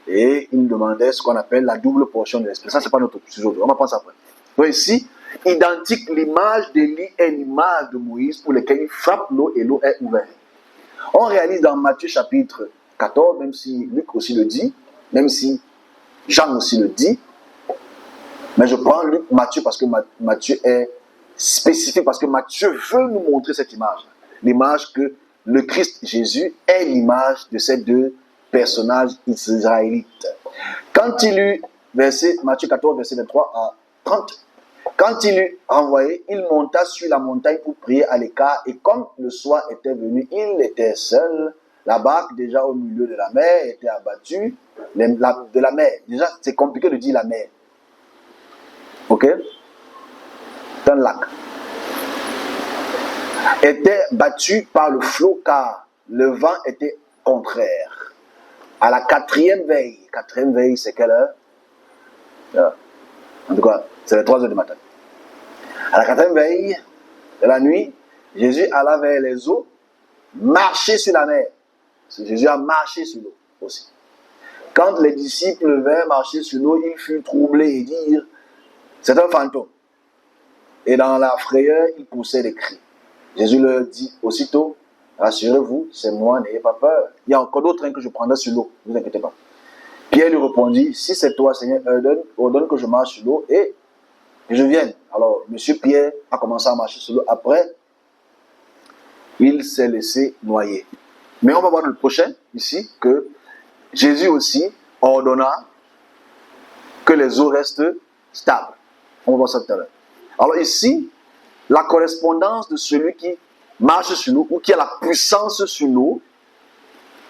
Et il demandait ce qu'on appelle la double portion de l'esprit. Ça, c'est pas notre sujet. On va prendre ça après. Donc ici, identique, l'image d'Élie est l'image de Moïse pour lequel il frappe l'eau et l'eau est ouverte. On réalise dans Matthieu chapitre 14, même si Luc aussi le dit, même si Jean aussi le dit, mais je prends Matthieu parce que Matthieu est spécifique, parce que Matthieu veut nous montrer cette image. L'image que le Christ Jésus est l'image de ces deux personnages israélites. Quand il eut, Matthieu 14, verset 23 à 30, quand il eut envoyé, il monta sur la montagne pour prier à l'écart, et comme le soir était venu, il était seul. La barque, déjà au milieu de la mer, était abattue de la mer. Déjà, c'est compliqué de dire la mer. Ok? C'est un lac. était battu par le flot car le vent était contraire. À la quatrième veille, c'est quelle heure? En tout cas, c'est les 3 heures du matin. À la quatrième veille de la nuit, Jésus alla vers les eaux, marcher sur la mer. Jésus a marché sur l'eau aussi. Quand les disciples vinrent marcher sur l'eau, ils furent troublés et dirent, c'est un fantôme. Et dans la frayeur, ils poussaient des cris. Jésus leur dit aussitôt, rassurez-vous, c'est moi, n'ayez pas peur. Il y a encore d'autres trains que je prendrai sur l'eau, ne vous inquiétez pas. Pierre lui répondit, si c'est toi, Seigneur, ordonne que je marche sur l'eau et que je vienne. Alors, monsieur Pierre a commencé à marcher sur l'eau. Après, il s'est laissé noyer. Mais on va voir le prochain, ici, que Jésus aussi ordonna que les eaux restent stables. On va voir ça tout à l'heure. Alors ici, la correspondance de celui qui marche sur l'eau ou qui a la puissance sur l'eau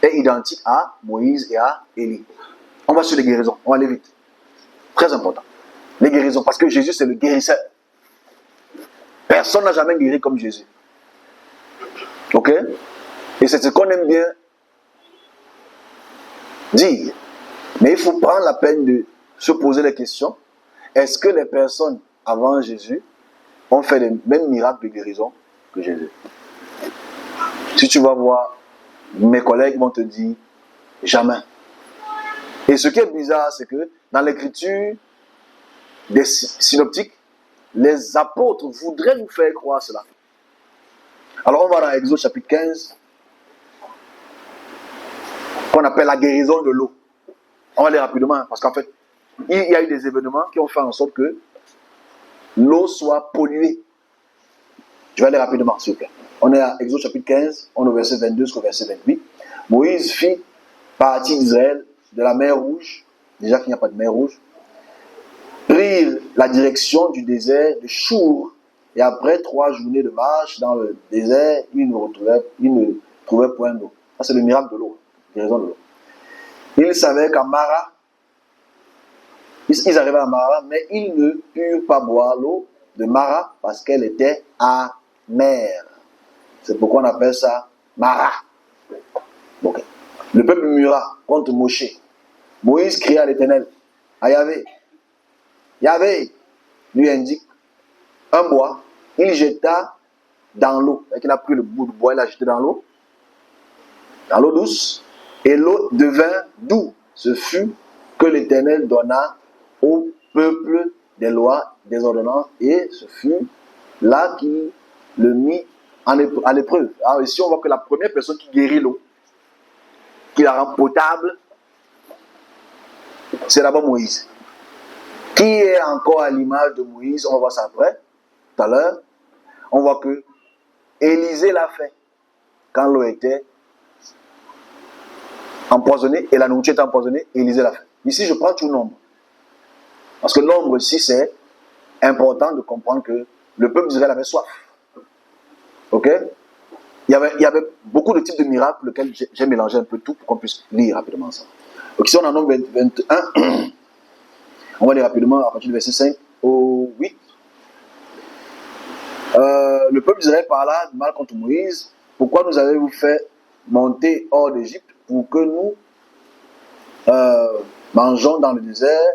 est identique à Moïse et à Élie. On va sur les guérisons, on va aller vite. Très important. Les guérisons, parce que Jésus c'est le guérisseur. Personne n'a jamais guéri comme Jésus. Ok? Et c'est ce qu'on aime bien dire. Mais il faut prendre la peine de se poser la question. Est-ce que les personnes avant Jésus ont fait les mêmes miracles de guérison que Jésus? Si tu vas voir, mes collègues vont te dire jamais. Et ce qui est bizarre, c'est que dans l'écriture des synoptiques, les apôtres voudraient nous faire croire cela. Alors on va dans Exode chapitre 15, qu'on appelle la guérison de l'eau. On va aller rapidement, parce qu'en fait, il y a eu des événements qui ont fait en sorte que l'eau soit polluée. Je vais aller rapidement, s'il vous plaît. On est à Exode chapitre 15, on est au verset 22 jusqu'au verset 28. Moïse fit partie d'Israël de la mer Rouge, déjà qu'il n'y a pas de mer Rouge, prirent la direction du désert de Chour, et après 3 journées de marche dans le désert, ils ne trouvaient point d'eau. Ça, c'est le miracle de l'eau, la guérison de l'eau. Ils savaient qu'à Mara, ils arrivaient à Mara, mais ils ne purent pas boire l'eau de Mara parce qu'elle était amère. C'est pourquoi on appelle ça Mara. Donc, le peuple murmura contre Moshe. Moïse cria à l'Éternel, à Yahvé. Yahvé lui indique un bois. Il jeta dans l'eau. Il a pris le bout de bois, il l'a jeté dans l'eau douce, et l'eau devint douce. Ce fut que l'Éternel donna au peuple des lois, des ordonnances, et ce fut là qu'il le mit à l'épreuve. Alors ici, on voit que la première personne qui guérit l'eau, qui la rend potable, c'est d'abord Moïse. Qui est encore à l'image de Moïse, on va voir ça après, tout à l'heure. On voit que Élisée l'a fait quand l'eau était empoisonnée et la nourriture était empoisonnée, Élisée l'a fait. Ici, je prends tout nombre. Parce que nombre ici, c'est important de comprendre que le peuple d'Israël avait soif. Ok? Il y avait beaucoup de types de miracles, lesquels j'ai mélangé un peu tout pour qu'on puisse lire rapidement ça. Donc ici, on en a 21. On va aller rapidement à partir du verset 5 au 8. Le peuple d'Israël parla de mal contre Moïse. Pourquoi nous avez-vous fait monter hors d'Égypte pour que nous mangeons dans le désert?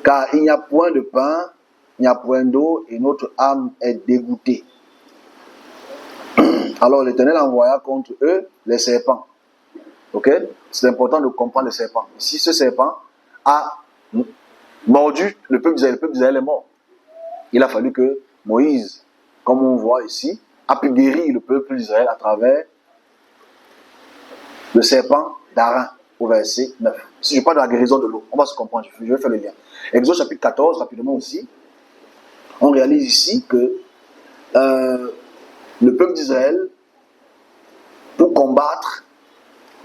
Car il n'y a point de pain, il n'y a point d'eau et notre âme est dégoûtée. Alors l'Éternel envoya contre eux les serpents. Ok? C'est important de comprendre les serpents. Si ce serpent a mordu le peuple d'Israël est mort. Il a fallu que Moïse, comme on voit ici, a pu guérir le peuple d'Israël à travers le serpent d'Aaron au verset 9. Si je parle de la guérison de l'eau, on va se comprendre, je vais faire le lien. Exode chapitre 14, rapidement aussi, on réalise ici que le peuple d'Israël, pour combattre,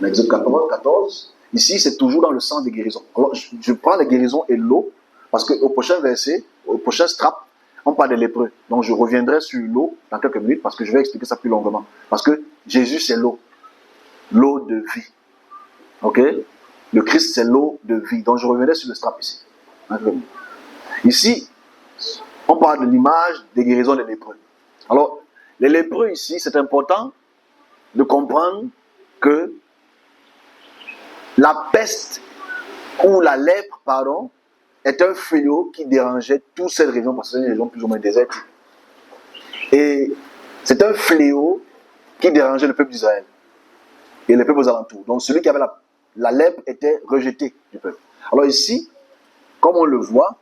Exode 14, ici c'est toujours dans le sens des guérisons. Alors je prends les guérisons et l'eau, parce qu'au prochain verset, au prochain strap, on parle des lépreux. Donc je reviendrai sur l'eau dans quelques minutes, parce que je vais expliquer ça plus longuement. Parce que Jésus c'est l'eau de vie. Ok? Le Christ c'est l'eau de vie. Donc je reviendrai sur le strap ici. Ici, on parle de l'image des guérisons des lépreux. Alors, les lépreux ici, c'est important de comprendre que la peste ou la lèpre, pardon, est un fléau qui dérangeait toute cette région, parce que c'est une région plus ou moins désertique. Et c'est un fléau qui dérangeait le peuple d'Israël et les peuples aux alentours. Donc celui qui avait la lèpre était rejeté du peuple. Alors ici, comme on le voit,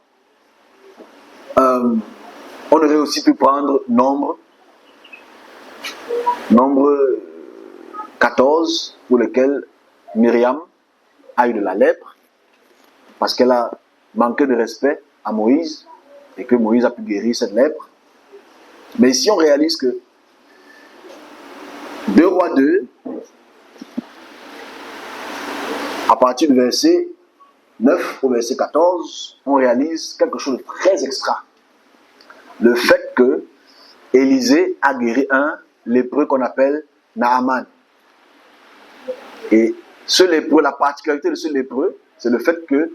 on aurait aussi pu prendre nombre 14, pour lequel Myriam a eu de la lèpre, parce qu'elle a manqué de respect à Moïse, et que Moïse a pu guérir cette lèpre. Mais ici, on réalise que 2 Rois 2, à partir du verset 9 au verset 14, on réalise quelque chose de très extra. Le fait que Élisée a guéri un lépreux qu'on appelle Naaman. Et ce lépreux, la particularité de ce lépreux, c'est le fait que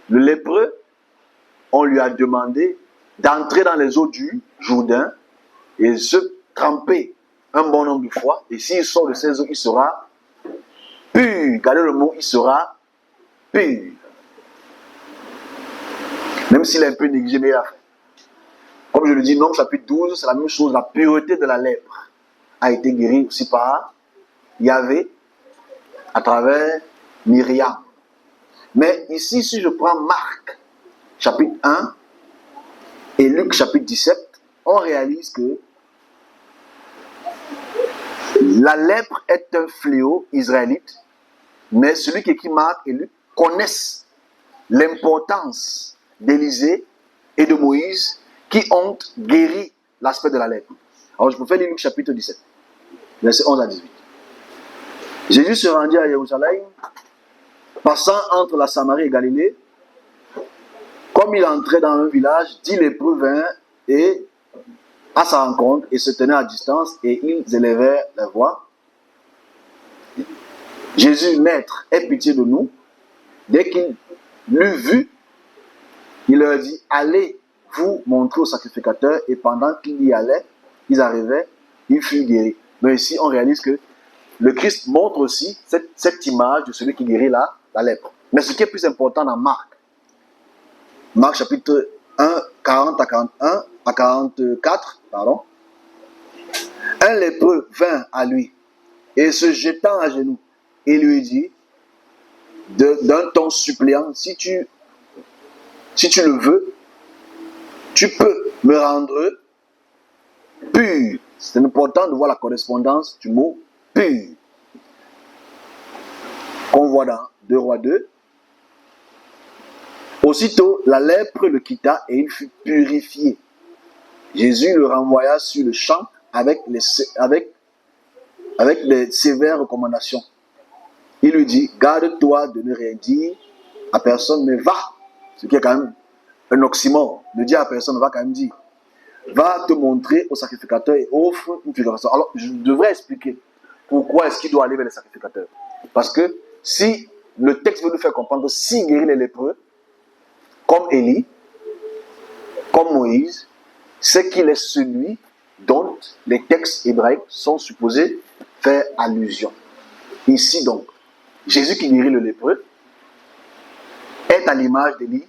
le lépreux, on lui a demandé d'entrer dans les eaux du Jourdain et se tremper un bon nombre de fois. Et s'il sort de ces eaux, il sera pur. Gardez le mot, il sera pur. Même s'il est un peu négligé, mais il a fait. Comme je le dis, Nombre chapitre 12, c'est la même chose. La pureté de la lèpre a été guérie aussi par Yahvé à travers Myriam. Mais ici, si je prends Marc chapitre 1 et Luc chapitre 17, on réalise que la lèpre est un fléau israélite, mais celui qui écrit Marc et Luc connaissent l'importance d'Élisée et de Moïse qui ont guéri l'aspect de la lèpre. Alors je peux faire Luc chapitre 17, versets 11 à 18. Jésus se rendit à Jérusalem, passant entre la Samarie et Galilée. Comme il entrait dans un village, 10 lépreux vinrent et à sa rencontre et se tenaient à distance et ils élevèrent la voix. Jésus, Maître, aie pitié de nous. Dès qu'il l'eut vu, il leur dit, allez vous montrer au sacrificateur. Et pendant qu'ils y allaient, ils arrivaient, ils furent guéris. Mais ici, on réalise que le Christ montre aussi cette image de celui qui guérit la lèpre. Mais ce qui est plus important dans Marc chapitre 1, 40 à 41, à 44, pardon. Un lépreux vint à lui et se jetant à genoux, il lui dit, d'un ton suppliant, si tu le veux, tu peux me rendre pur. C'est important de voir la correspondance du mot pur qu'on voit dans 2 Rois 2. Aussitôt, la lèpre le quitta et il fut purifié. Jésus le renvoya sur le champ avec les sévères recommandations. Il lui dit, garde-toi de ne rien dire à personne, mais va. Ce qui est quand même un oxymore. Ne dire à personne, va quand même dire. Va te montrer au sacrificateur et offre une purification. Alors, je devrais expliquer pourquoi est-ce qu'il doit aller vers le sacrificateur. Parce que si le texte veut nous faire comprendre que s'il guérit les lépreux, comme Élie, comme Moïse, c'est qu'il est celui dont les textes hébraïques sont supposés faire allusion. Ici donc, Jésus qui guérit le lépreux est à l'image d'Élie,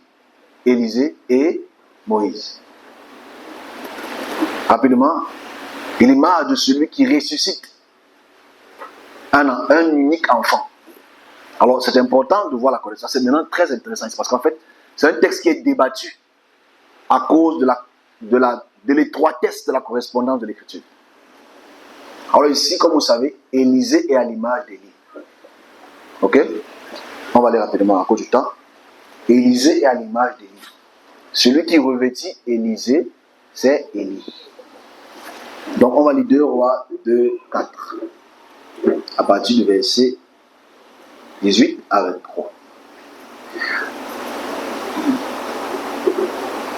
Élisée et Moïse. Rapidement, l'image de celui qui ressuscite un unique enfant. Alors c'est important de voir la connaissance. C'est maintenant très intéressant parce qu'en fait, c'est un texte qui est débattu à cause de l'étroitesse de la correspondance de l'écriture. Alors ici, comme vous savez, Élisée est à l'image d'Élie. Ok? On va aller rapidement à cause du temps. Élisée est à l'image d'Élie. Celui qui revêtit Élisée, c'est Élie. Donc on va lire 2 Rois 2, 4. À partir du verset 18 à 23.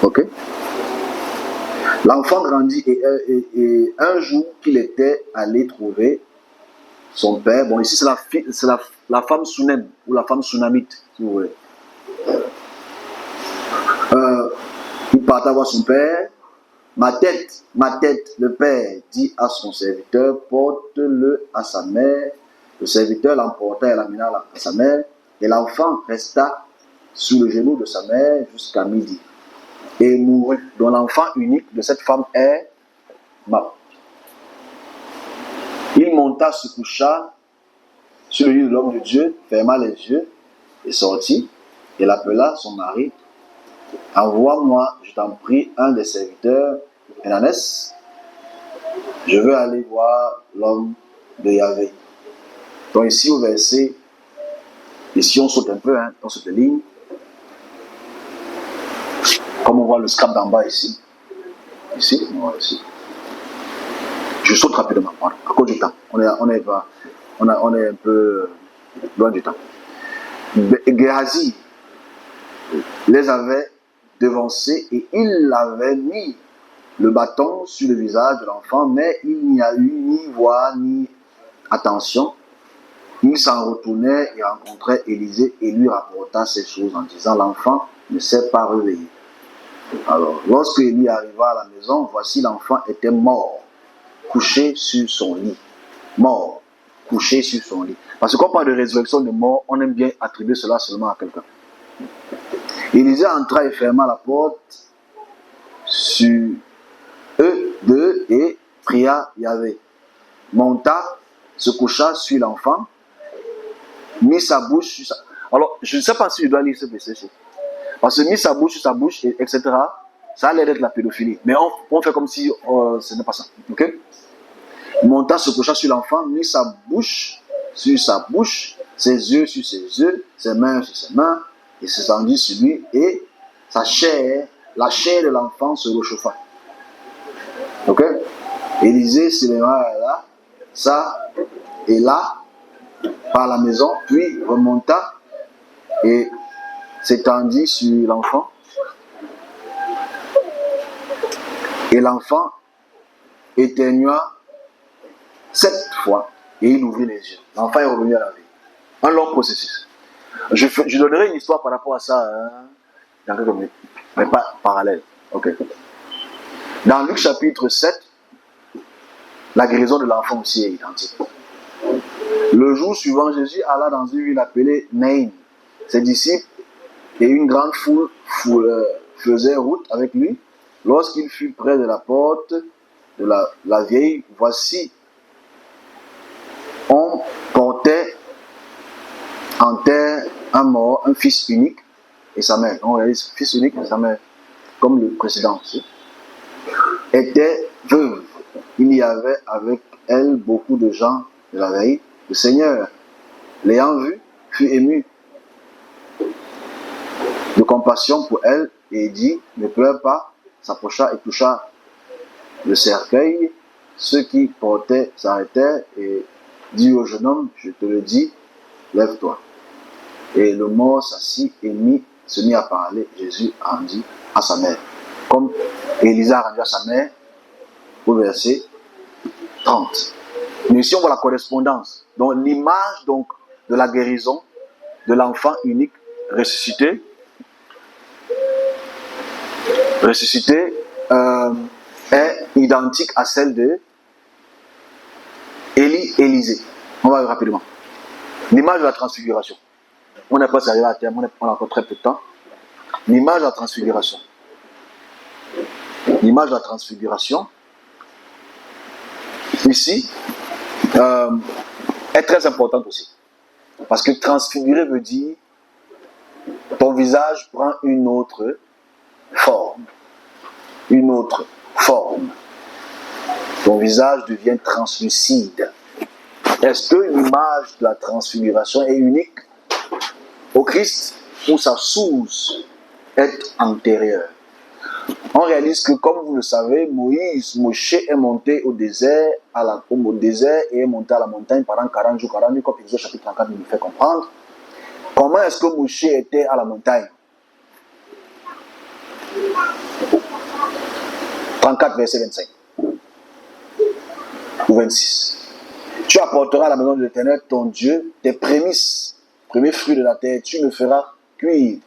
Ok? L'enfant grandit et un jour qu'il était allé trouver son père, bon ici c'est la femme Sunem ou la femme Sunamite, si vous voulez. Il partait voir son père, ma tête, le père dit à son serviteur, porte-le à sa mère. Le serviteur l'emporta et l'amena à sa mère, et l'enfant resta sous le genou de sa mère jusqu'à midi, et mourut. Donc l'enfant unique de cette femme est mort. Il monta, se coucha sur le lit de l'homme de Dieu, ferma les yeux, et sortit, et l'appela son mari. Envoie-moi, je t'en prie, un des serviteurs, Ananès. Je veux aller voir l'homme de Yahvé. Donc ici au verset, ici on saute un peu dans cette ligne. Comme on voit le scrap d'en bas ici. Ici, on voit ici. Je saute rapidement, voilà, à cause du temps. On est un peu loin du temps. Géhazi les avait devancés et il avait mis le bâton sur le visage de l'enfant, mais il n'y a eu ni voix ni attention. Il s'en retournait et rencontrait Élisée et lui rapporta ces choses en disant, l'enfant ne s'est pas réveillé. Alors, lorsque Élie arriva à la maison, voici l'enfant était mort, couché sur son lit. Mort, couché sur son lit. Parce que quand on parle de résurrection de mort, on aime bien attribuer cela seulement à quelqu'un. Élisée entra et ferma la porte sur eux deux et pria Yahvé. Monta, se coucha sur l'enfant, mit sa bouche sur sa... Alors, je ne sais pas si je dois lire ce verset. Parce que mit sa bouche sur sa bouche, etc., ça a l'air d'être la pédophilie. Mais on fait comme si ce n'est pas ça. Ok? Monta, se coucha sur l'enfant, mit sa bouche sur sa bouche, ses yeux sur ses yeux, ses mains sur ses mains, et s'étendit sur lui, et sa chair, la chair de l'enfant se réchauffa. Ok? Élisée se leva là, ça et là, par la maison, puis remonta et s'étendit sur l'enfant. Et l'enfant éternua 7 fois et il ouvrit les yeux. L'enfant est revenu à la vie. Un long processus. Je donnerai une histoire par rapport à ça dans quelques minutes, mais pas parallèle. Ok. Dans Luc chapitre 7, la guérison de l'enfant aussi est identique. Le jour suivant, Jésus alla dans une ville appelée Naïm. Ses disciples et une grande foule faisaient route avec lui. Lorsqu'il fut près de la porte de la vieille, voici, on portait en terre un mort, un fils unique et sa mère. On réalise fils unique et sa mère, comme le précédent aussi, était veuve. Il y avait avec elle beaucoup de gens de la veille. Le Seigneur, l'ayant vu, fut ému de compassion pour elle et dit, ne pleure pas, s'approcha et toucha le cercueil. Ceux qui portaient s'arrêtèrent et dit au jeune homme, je te le dis, lève-toi. Et le mort s'assit et se mit à parler. Jésus rendit à sa mère. Comme Élisée a rendu à sa mère au verset 30. Mais ici on voit la correspondance. Donc l'image de la guérison de l'enfant unique ressuscité est identique à celle de Élisée. On va rapidement. L'image de la transfiguration. On n'est pas arrivé à terme, on a encore très peu de temps. L'image de la transfiguration. L'image de la transfiguration, ici, est très importante aussi. Parce que transfigurer veut dire ton visage prend une autre forme. Une autre forme. Ton visage devient translucide. Est-ce que l'image de la transfiguration est unique au Christ ou sa source est antérieure? On réalise que, comme vous le savez, Moshe est monté au désert, et est monté à la montagne pendant 40 jours, 40 nuits, comme Exode chapitre 34 nous fait comprendre. Comment est-ce que Moshe était à la montagne? 34, verset 25. Ou 26. Tu apporteras à la maison de l'Éternel, ton Dieu, tes prémices, premiers fruits de la terre. Tu ne feras cuire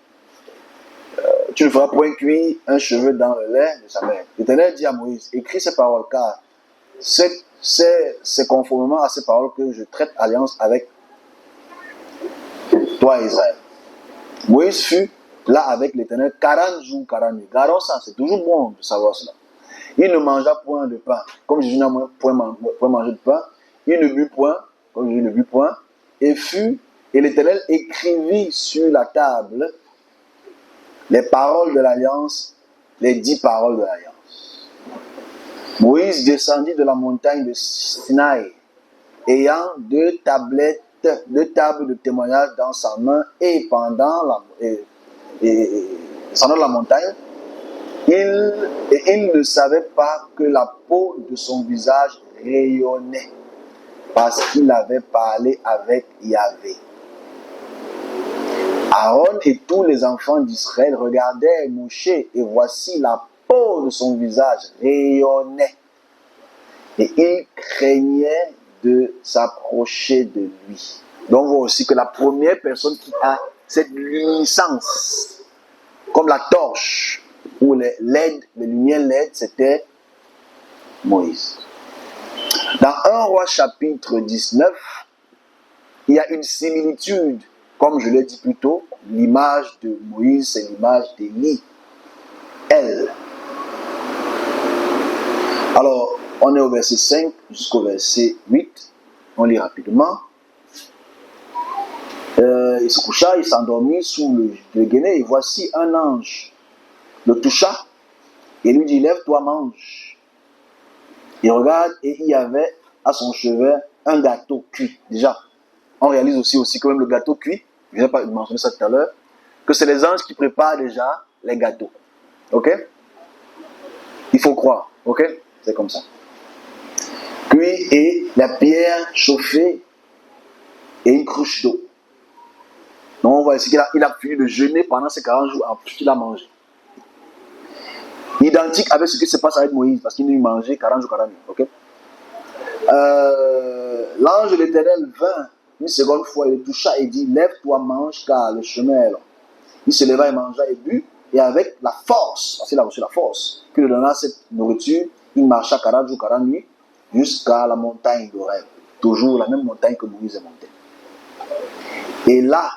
tu ne feras point cuire un cheveu dans le lait de sa mère. L'Éternel dit à Moïse, écris ces paroles, car c'est conformément à ces paroles que je traite alliance avec toi, Israël. Moïse fut là avec l'Éternel 40 jours, 40 nuits. Gardons ça, c'est toujours bon de savoir cela. Il ne mangea point de pain, comme Jésus n'a point mangé de pain. Il ne but point, comme Jésus ne but point. Et l'Éternel écrivit sur la table les paroles de l'alliance, les 10 paroles de l'alliance. Moïse descendit de la montagne de Sinaï, ayant deux tables de témoignage dans sa main, et pendant la montagne, il ne savait pas que la peau de son visage rayonnait, parce qu'il avait parlé avec Yahvé. Aaron et tous les enfants d'Israël regardaient Moshe, et voici la peau de son visage rayonnait, et il craignait de s'approcher de lui. Donc on voit aussi que la première personne qui a cette luminescence, comme la torche ou les lumières LED, c'était Moïse. Dans 1 Roi chapitre 19, il y a une similitude. Comme je l'ai dit plus tôt, l'image de Moïse, c'est l'image d'Élie. Elle. Alors, on est au verset 5 jusqu'au verset 8. On lit rapidement. Il se coucha, il s'endormit sous le guéné, et voici un ange le toucha et lui dit, lève-toi, mange. Il regarde et il y avait à son chevet un gâteau cuit. Déjà, on réalise aussi que même le gâteau cuit, je n'ai pas mentionné ça tout à l'heure, que c'est les anges qui préparent déjà les gâteaux. Ok? Il faut croire. Ok? C'est comme ça. Cuit et la pierre chauffée et une cruche d'eau. Donc on voit ici qu'il a fini de jeûner pendant ces 40 jours, ensuite il a mangé. Identique avec ce qui se passe avec Moïse, parce qu'il a mangé 40 jours, 40 nuits. Okay? L'ange de l'Éternel vint une seconde fois, il le toucha et dit, lève-toi, mange, car le chemin est long. Il se leva et mangea et but, et avec la force, parce qu'il a reçu la force, qu'il lui donna cette nourriture, il marcha 40 jours, 40 nuits, jusqu'à la montagne d'Horeb. Toujours la même montagne que Moïse est monté. Et là,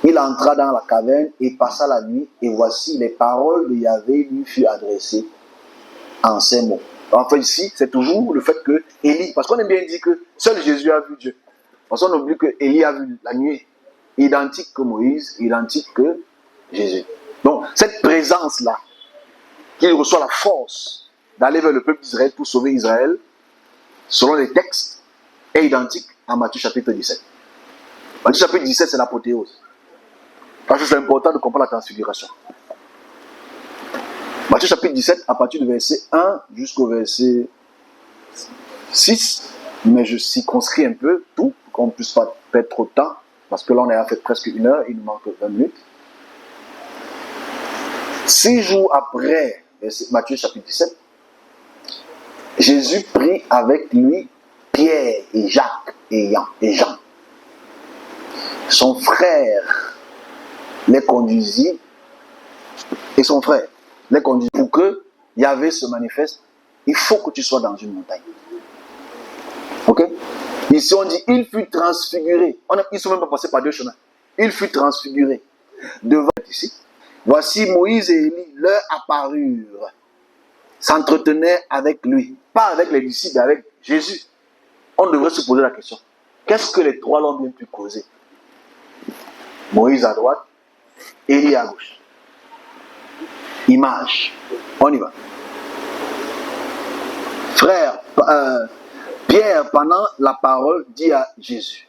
il entra dans la caverne et passa la nuit, et voici les paroles de Yahvé lui furent adressées en ces mots. Enfin ici, c'est toujours le fait que Élie, parce qu'on aime bien dire que seul Jésus a vu Dieu. Parce qu'on oublie que Élie a vu la nuit, identique que Moïse, identique que Jésus. Donc cette présence-là, qu'il reçoit la force d'aller vers le peuple d'Israël pour sauver Israël, selon les textes, est identique à Matthieu chapitre 17. Matthieu chapitre 17, c'est l'apothéose. Parce que c'est important de comprendre la transfiguration. Matthieu chapitre 17, à partir du verset 1 jusqu'au verset 6, mais je circonscris un peu tout, pour qu'on ne puisse pas perdre trop de temps, parce que là on a fait presque 1 heure, il nous manque 20 minutes. 6 jours après Matthieu chapitre 17, Jésus prit avec lui Pierre et Jacques et Jean. Son frère les conduisit, et son frère les conduisit pour que Yahvé se manifeste. Il faut que tu sois dans une montagne. Ok? Ici on dit, il fut transfiguré. Ils ne sont même pas passés par deux chemins. Il fut transfiguré. Devant ici, voici Moïse et Élie leur apparurent, s'entretenaient avec lui. Pas avec les disciples, mais avec Jésus. On devrait se poser la question. Qu'est-ce que les trois l'ont bien pu causer? Moïse à droite, Élie à gauche. Image. On y va. Frère, Pierre, pendant la parole, dit à Jésus,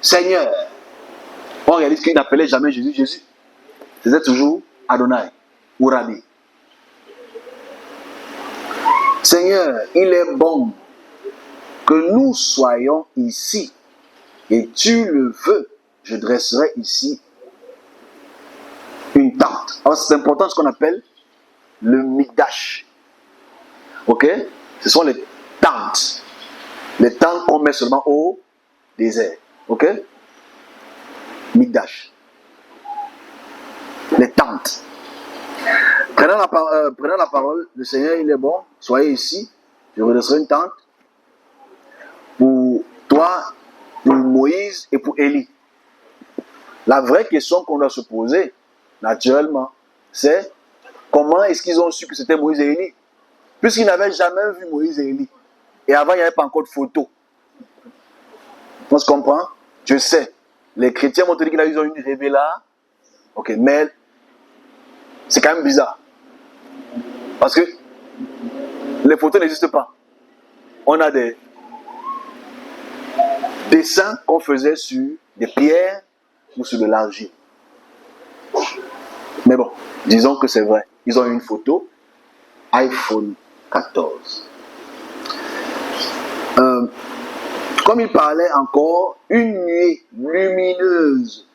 Seigneur, on réalise qu'il n'appelait jamais Jésus Jésus. C'était toujours Adonai ou Rabbi. Seigneur, il est bon que nous soyons ici, et tu le veux, je dresserai ici une tente. Alors c'est important ce qu'on appelle le Mikdash. Ok? Ce sont les tentes. Les tentes qu'on met seulement au désert. Ok? Mikdash. Les tentes. Prenant la parole, le Seigneur, il est bon. Soyez ici. Je vous laisserai une tente pour toi, pour Moïse et pour Élie. La vraie question qu'on doit se poser, naturellement, c'est comment est-ce qu'ils ont su que c'était Moïse et Élie? Puisqu'ils n'avaient jamais vu Moïse et Élie. Et avant, il n'y avait pas encore de photo. On se comprend? Je sais. Les chrétiens m'ont dit qu'ils ont une révélation. Ok, mais c'est quand même bizarre. Parce que les photos n'existent pas. On a des dessins qu'on faisait sur des pierres ou sur de l'argile. Mais bon, disons que c'est vrai. Ils ont une photo iPhone 14. Comme il parlait encore, une nuée lumineuse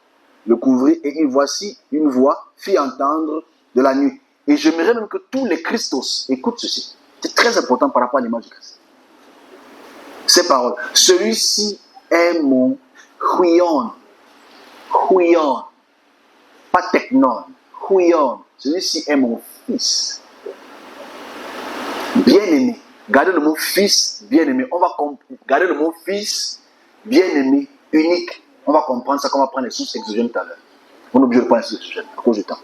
le couvrit et voici une voix fit entendre de la nuit. Et j'aimerais même que tous les Christos écoutent ceci. C'est très important par rapport à l'image du Christ. Ces paroles. Celui-ci est mon huion. Huion. Pas technon. Huion. Celui-ci est mon fils. Bien-aimé. Gardez le mot fils, bien-aimé. On va garder le mot fils, bien-aimé, unique. On va comprendre ça quand on va prendre les sources exogènes tout à l'heure. On est obligé de prendre les sources exogènes à cause du temps.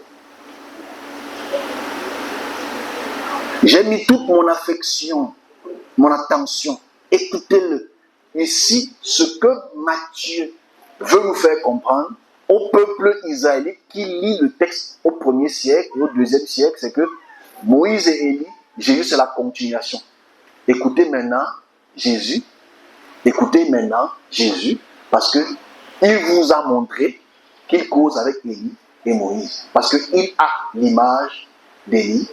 J'ai mis toute mon affection, mon attention. Écoutez-le. Ici, ce que Matthieu veut nous faire comprendre au peuple israélite qui lit le texte au 1er siècle et au 2e siècle, c'est que Moïse et Élie, Jésus, c'est la continuation. Écoutez maintenant Jésus, parce que il vous a montré qu'il cause avec Élie et Moïse. Parce qu'il a l'image d'Élie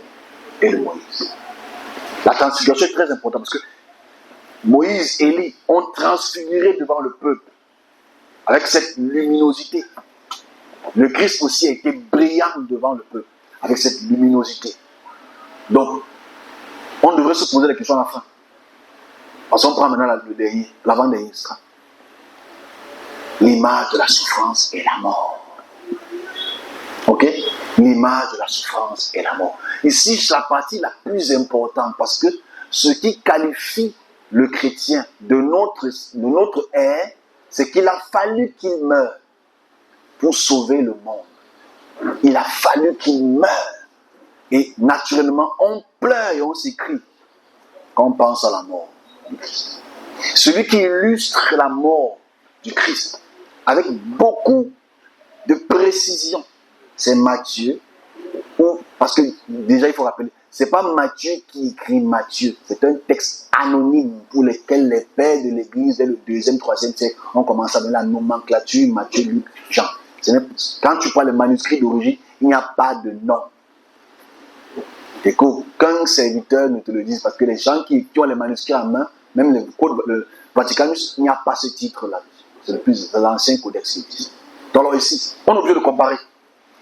et de Moïse. La transfiguration est très importante parce que Moïse et Élie ont transfiguré devant le peuple avec cette luminosité. Le Christ aussi a été brillant devant le peuple avec cette luminosité. Donc, on devrait se poser la question à la fin. Parce qu'on prend maintenant l'avant-dernier extra. L'image de la souffrance et la mort. Ok? L'image de la souffrance et la mort. Ici, c'est la partie la plus importante parce que ce qui qualifie le chrétien de notre ère, c'est qu'il a fallu qu'il meure pour sauver le monde. Il a fallu qu'il meure. Et naturellement, on pleure et on s'écrie quand on pense à la mort du Christ. Celui qui illustre la mort du Christ avec beaucoup de précision, c'est Matthieu. Parce que déjà, il faut rappeler, c'est pas Matthieu qui écrit Matthieu, c'est un texte anonyme pour lequel les pères de l'Église dès le 2e, 3e siècle ont commencé à donner la nomenclature Matthieu, Luc, Jean. Quand tu prends le manuscrit d'origine, il n'y a pas de nom. Et qu'aucun serviteur ne te le dise, parce que les gens qui ont les manuscrits en main, même le Vaticanus, il n'y a pas ce titre-là. C'est l'ancien codex qui existe. Donc alors ici, on est obligé de comparer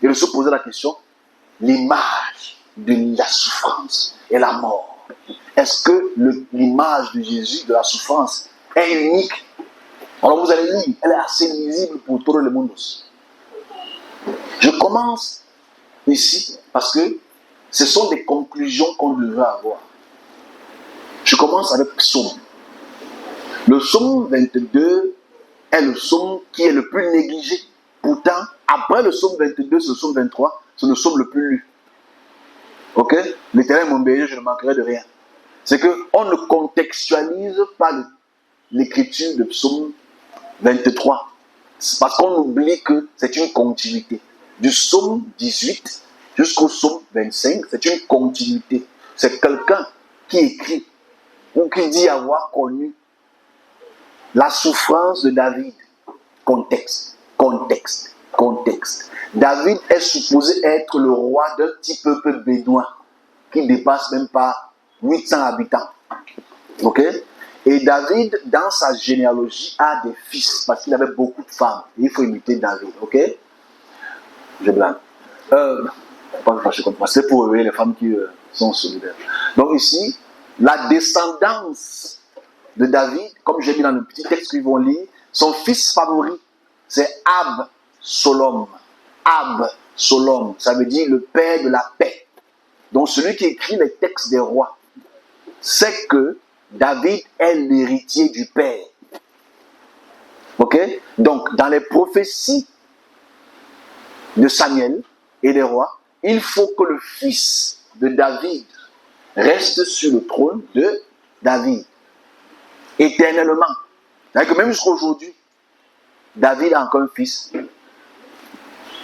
et de se poser la question, l'image de la souffrance et la mort. Est-ce que l'image de Jésus de la souffrance est unique? Alors vous allez lire, elle est assez lisible pour tout le monde. Je commence ici parce que ce sont des conclusions qu'on devrait avoir. Je commence avec Psaume. Le Psaume 22 est le psaume qui est le plus négligé. Pourtant, après le Psaume 22, c'est le Psaume 23, c'est le psaume le plus lu. Ok? L'Éternel est mon berger, je ne manquerai de rien. C'est qu'on ne contextualise pas l'écriture de Psaume 23. C'est parce qu'on oublie que c'est une continuité. Du Psaume 18 jusqu'au Psaume 25, c'est une continuité. C'est quelqu'un qui écrit ou qui dit avoir connu la souffrance de David. Contexte. David est supposé être le roi d'un petit peuple bédouin qui dépasse même pas 800 habitants. Ok? Et David, dans sa généalogie, a des fils parce qu'il avait beaucoup de femmes. Et il faut imiter David. Ok? Je blâme. Pas me fâcher contre moi. C'est pour eux, les femmes qui sont solidaires. Donc ici, la descendance de David, comme j'ai mis dans le petit texte qu'ils vont lire, son fils favori, c'est Absalom. Solom, ça veut dire le père de la paix. Donc celui qui écrit les textes des rois sait que David est l'héritier du père. Ok? Donc dans les prophéties de Samuel et des rois, il faut que le fils de David reste sur le trône de David éternellement. C'est-à-dire que même jusqu'à aujourd'hui, David a encore un fils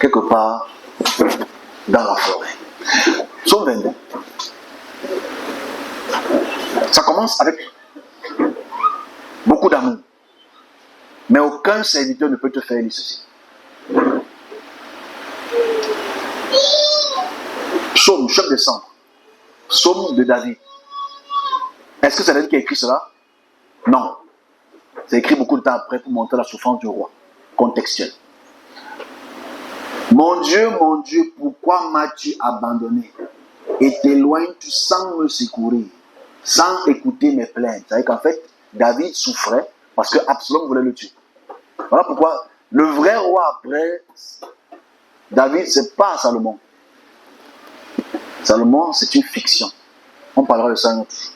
quelque part dans la forêt. Psaume 22. Ça commence avec beaucoup d'amour. Mais aucun serviteur ne peut te faire lire ceci. Psaume, chaque décembre. Psaume de David. Est-ce que c'est David qui a écrit cela? Non. C'est écrit beaucoup de temps après pour montrer la souffrance du roi. Contextuel. Mon Dieu, pourquoi m'as-tu abandonné et t'éloignes-tu sans me secourir, sans écouter mes plaintes? C'est-à-dire qu'en fait, David souffrait parce que Absalom voulait le tuer. Voilà pourquoi le vrai roi après David, c'est pas Salomon. Salomon, c'est une fiction. On parlera de ça un autre jour.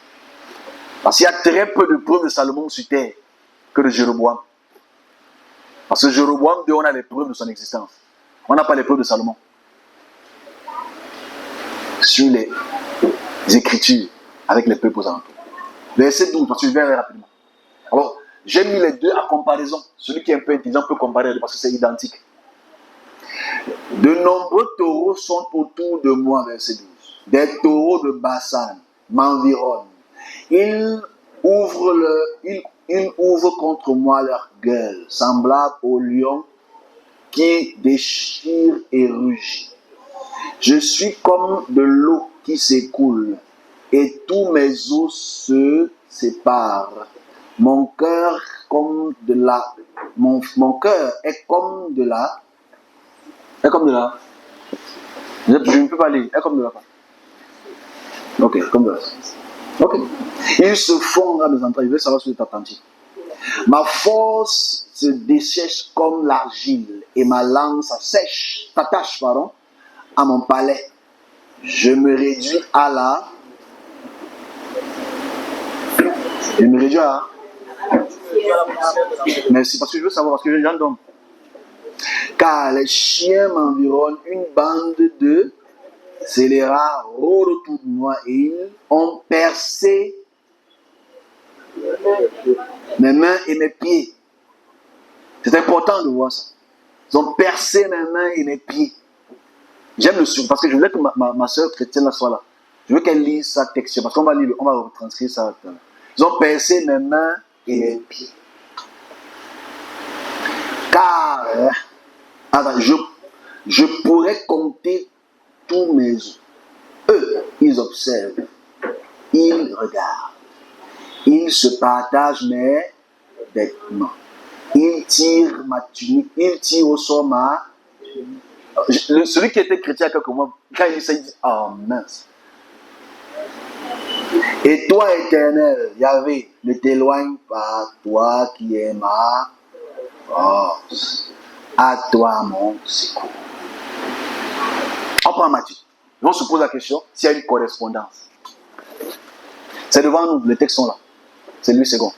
Parce qu'il y a très peu de preuves de Salomon sur terre que de Jéroboam. Parce que Jéroboam, on a les preuves de son existence. On n'a pas les preuves de Salomon. Sur les Écritures, avec les peuples aux alentours. Verset 12, parce que je vais aller rapidement. Alors, j'ai mis les deux à comparaison. Celui qui est un peu intelligent peut comparer parce que c'est identique. De nombreux taureaux sont autour de moi, verset 12. Des taureaux de Bassan m'environnent. Ils ouvrent contre moi leur gueule, semblable au lion qui déchire et rugit. Je suis comme de l'eau qui s'écoule, et tous mes os se séparent. Mon cœur comme de la... Mon cœur est comme de la... Est comme de la... Je ne peux pas lire. Est comme de la... Ok, comme de la... Ok. Ils se font à mes entrailles. Je veux savoir si vous êtes attentif. Ma force se dessèche comme l'argile et ma langue s'attache à mon palais. Je me réduis à la... Je me réduis à... Merci, parce que je veux savoir, parce que les gens dorment. Car les chiens m'environnent, une bande de scélérats rôdent autour de moi et ils ont percé mes mains et mes pieds. C'est important de voir ça. Ils ont percé mes mains et mes pieds. J'aime le suivre parce que je voulais que ma soeur chrétienne soit là. Je veux qu'elle lise sa texture parce qu'on va lire, on va retranscrire ça. Ils ont percé mes mains et mes pieds. Car je pourrais compter tous mes os. Eux, ils observent, ils regardent, ils se partagent mes vêtements. Ils tirent ma tunique, ils tirent au sort ma... Celui qui était chrétien il y a quelques mois, quand il dit, oh mince. Et toi, Éternel, Yahvé, ne t'éloigne pas, toi qui es ma force. À toi, mon secours. On prend Matthieu. On se pose la question s'il y a une correspondance. C'est devant nous, les textes sont là. C'est lui second.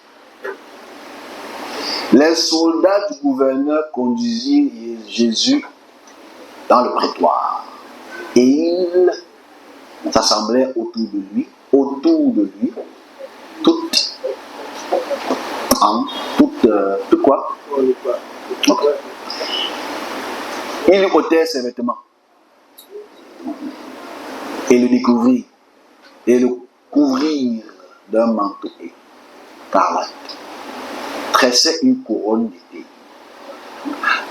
Les soldats du gouverneur conduisirent Jésus dans le prétoire. Et ils s'assemblaient autour de lui, toutes quoi? Okay. Il ôtait ses vêtements et le découvrit et le couvrir d'un manteau écarlate. Tressait une couronne d'épines.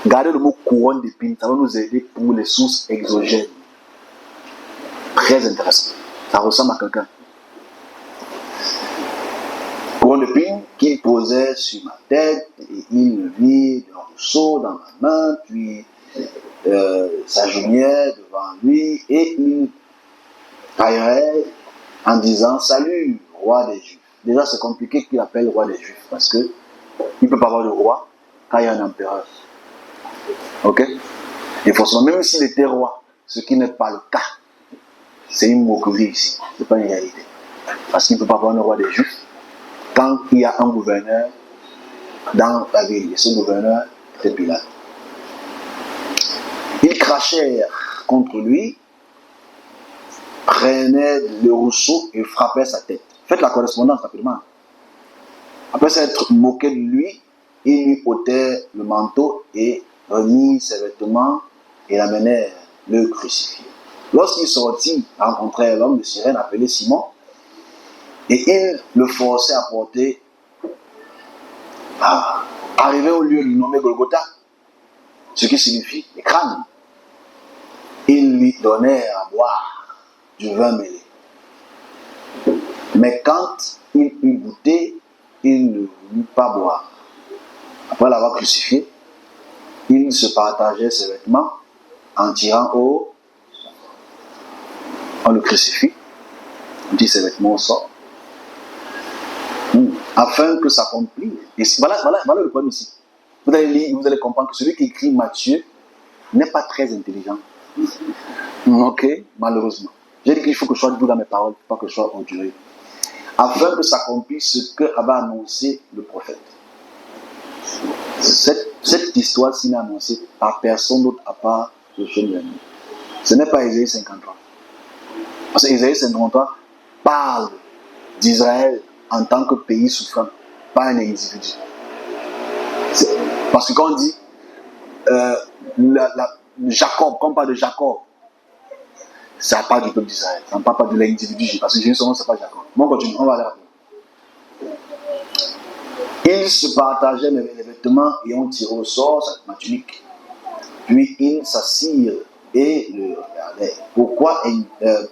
Gardez le mot couronne d'épines, ça va nous aider pour les sources exogènes. Très intéressant. Ça ressemble à quelqu'un. Couronne d'épines qu'il posait sur ma tête et il me vit un rousseau dans ma main, puis s'agenouillait devant lui et il taillerait en disant salut, roi des Juifs. Déjà, c'est compliqué qu'il appelle roi des Juifs parce que il ne peut pas avoir de roi quand il y a un empereur. Ok? Et forcément, même s'il était roi, ce qui n'est pas le cas, c'est une moquerie ici, ce n'est pas une réalité. Parce qu'il ne peut pas avoir un roi des Juifs quand il y a un gouverneur dans la ville. Et ce gouverneur était Pilate. Ils crachèrent contre lui, prenaient le rousseau et frappaient sa tête. Faites la correspondance rapidement. Après s'être moqué de lui, ils lui ôtèrent le manteau et remirent ses vêtements et l'amenèrent le crucifier. Lorsqu'il sortit, rencontrèrent l'homme de Cyrène appelé Simon, et il le forçait à porter, arrivé au lieu nommé Golgotha, ce qui signifie les crânes. Ils lui donnèrent à boire du vin mêlé. Mais quand il eut goûté, il ne voulut pas boire. Après l'avoir crucifié, il se partageait ses vêtements en tirant au... On le crucifie, on tire ses vêtements au sort. Afin que s'accomplisse. Et voilà le problème ici. Vous allez lire, vous allez comprendre que celui qui écrit Matthieu n'est pas très intelligent. Ok, malheureusement. J'ai dit qu'il faut que je sois doux dans mes paroles, pas que je sois enduré. Afin que s'accomplisse ce que avait annoncé le prophète. Cette histoire-ci n'est annoncée par personne d'autre à part le jeune ami. Ce n'est pas Ésaïe 53. Parce que Ésaïe 53 parle d'Israël en tant que pays souffrant, pas un individu. Parce que quand on dit Jacob, quand on parle de Jacob, ça ne parle pas du peuple d'Israël, ça ne parle pas de l'individu, parce que Jésus, son nom, ce n'est pas Jacob. Bon, continue, on va aller rapidement. Ils se partageaient les vêtements et ont tiré au sort ma tunique. Puis ils s'assirent et le regardaient. Pourquoi?